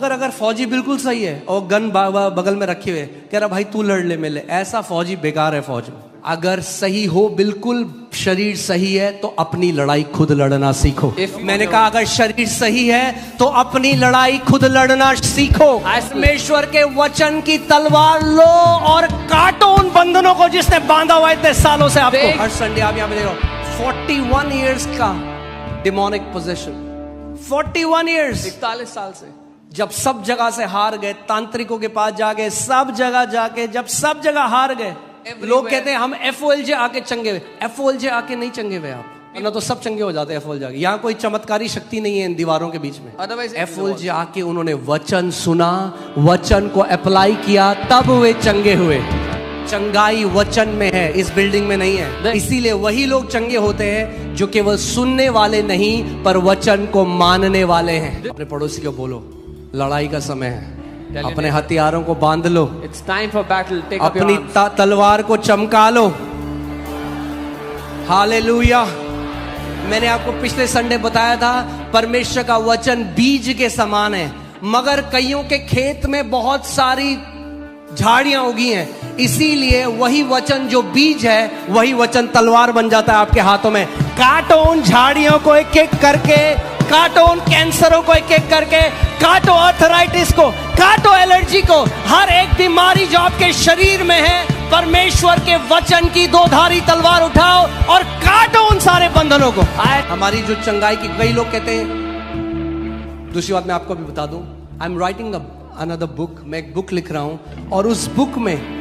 अगर फौजी बिल्कुल सही है और गन बगल में रखे हुए, कह रहा भाई तू लड़ ले मेरे, ऐसा फौजी बेकार है फौज में. अगर सही हो, बिल्कुल शरीर सही है, तो अपनी लड़ाई खुद लड़ना सीखो. मैंने कहा अगर शरीर सही है तो अपनी लड़ाई खुद लड़ना सीखो. परमेश्वर के वचन की तलवार लो और काटो उन बंधनों को जिसने बांधा हुआ इतने सालों से आपको. हर संडे आप यहाँ पे देखो, 41 इयर्स का डिमोनिक पोजीशन, 41 इयर्स. 41 साल से जब सब जगह से हार गए, तांत्रिकों के पास जाके, सब जगह जाके, जब सब जगह हार गए, लोग कहते हैं हम FOLJ आके चंगे हुए. FOLJ आके नहीं चंगे हुए आप, वरना तो सब चंगे हो जाते हैं FOLJ आके. यहाँ कोई चमत्कारी शक्ति नहीं है इन दीवारों के बीच में. Otherwise, FOLJ आके उन्होंने वचन सुना, वचन को अप्लाई किया, तब वे चंगे हुए. चंगाई वचन में है, इस बिल्डिंग में नहीं है. इसीलिए वही लोग चंगे होते हैं जो केवल सुनने वाले नहीं पर वचन को मानने वाले हैं. अपने पड़ोसी को बोलो, लड़ाई का समय है, अपने हथियारों को बांध लो, It's time for battle. Take up your अपनी arms. तलवार को चमका लो. हालेलुया. मैंने आपको पिछले संडे बताया था, परमेश्वर का वचन बीज के समान है, मगर कईयों के खेत में बहुत सारी झाड़ियां उगी हैं. इसीलिए वही वचन जो बीज है, वही वचन तलवार बन जाता है आपके हाथों में. काटो उन झाड़ियों को एक एक करके, काटो उन कैंसरों को एक एक करके, काटो आर्थराइटिस को, काटो एलर्जी को, हर एक बीमारी जो आपके शरीर में है. परमेश्वर के वचन की दोधारी तलवार उठाओ और काटो उन सारे बंधनों को. हमारी जो चंगाई की, कई लोग कहते हैं. दूसरी बात मैं आपको भी बता दूं, I am writing another book. मैं एक बुक लिख रहा हूं और उस बुक में,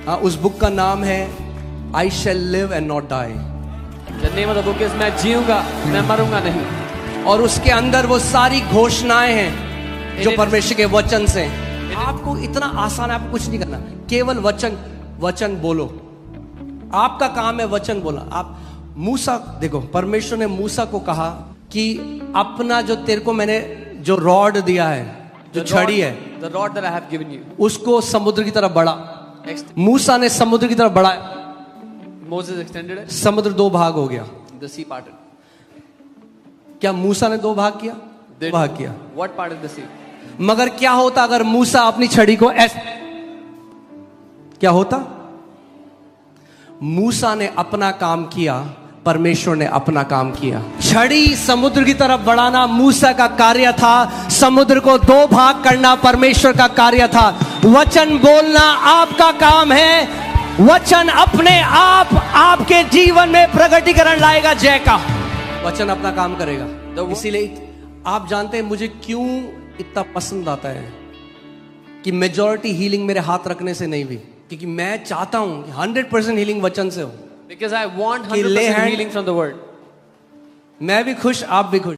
उस बुक का नाम है I shall live and not die. The name of the book is मैं जीऊंगा, मैं मरूंगा नहीं. और उसके अंदर वो सारी घोषणाएं हैं जो परमेश्वर के वचन से. आपको इतना आसान है, आपको कुछ नहीं करना, केवल वचन बोलो. आपका काम है वचन बोला. आप मूसा देखो, परमेश्वर ने मूसा को कहा कि अपना जो तेरे को मैंने जो रॉड दिया है, जो छड़ी है, the rod that I have given you. उसको समुद्र की तरफ बढ़ा। Ext- मूसा ने समुद्र की तरफ बढ़ाया, Moses extended it, समुद्र दो भाग हो गया। the sea parted. क्या मूसा ने दो भाग किया? Did- भाग किया। What parted the sea? मगर क्या होता अगर मूसा अपनी छड़ी को ऐसे, क्या होता? मूसा ने अपना काम किया, परमेश्वर ने अपना काम किया। छड़ी समुद्र की तरफ बढ़ाना मूसा का कार्य था, समुद्र को दो भाग करना परमेश्वर का कार्य था। वचन बोलना आपका काम है। वचन अपने आप आपके जीवन में प्रकटीकरण लाएगा। जय का वचन अपना काम करेगा। इसीलिए आप जानते हैं मुझे क्यों इतना पसंद आता है कि मेजॉरिटी हीलिंग मेरे हाथ रखने से नहीं हुई, क्योंकि मैं चाहता हूं कि 100% हीलिंग वचन से हो। Because I want कि lay 100% hand- healing from the word. मैं भी खुश, आप भी खुश।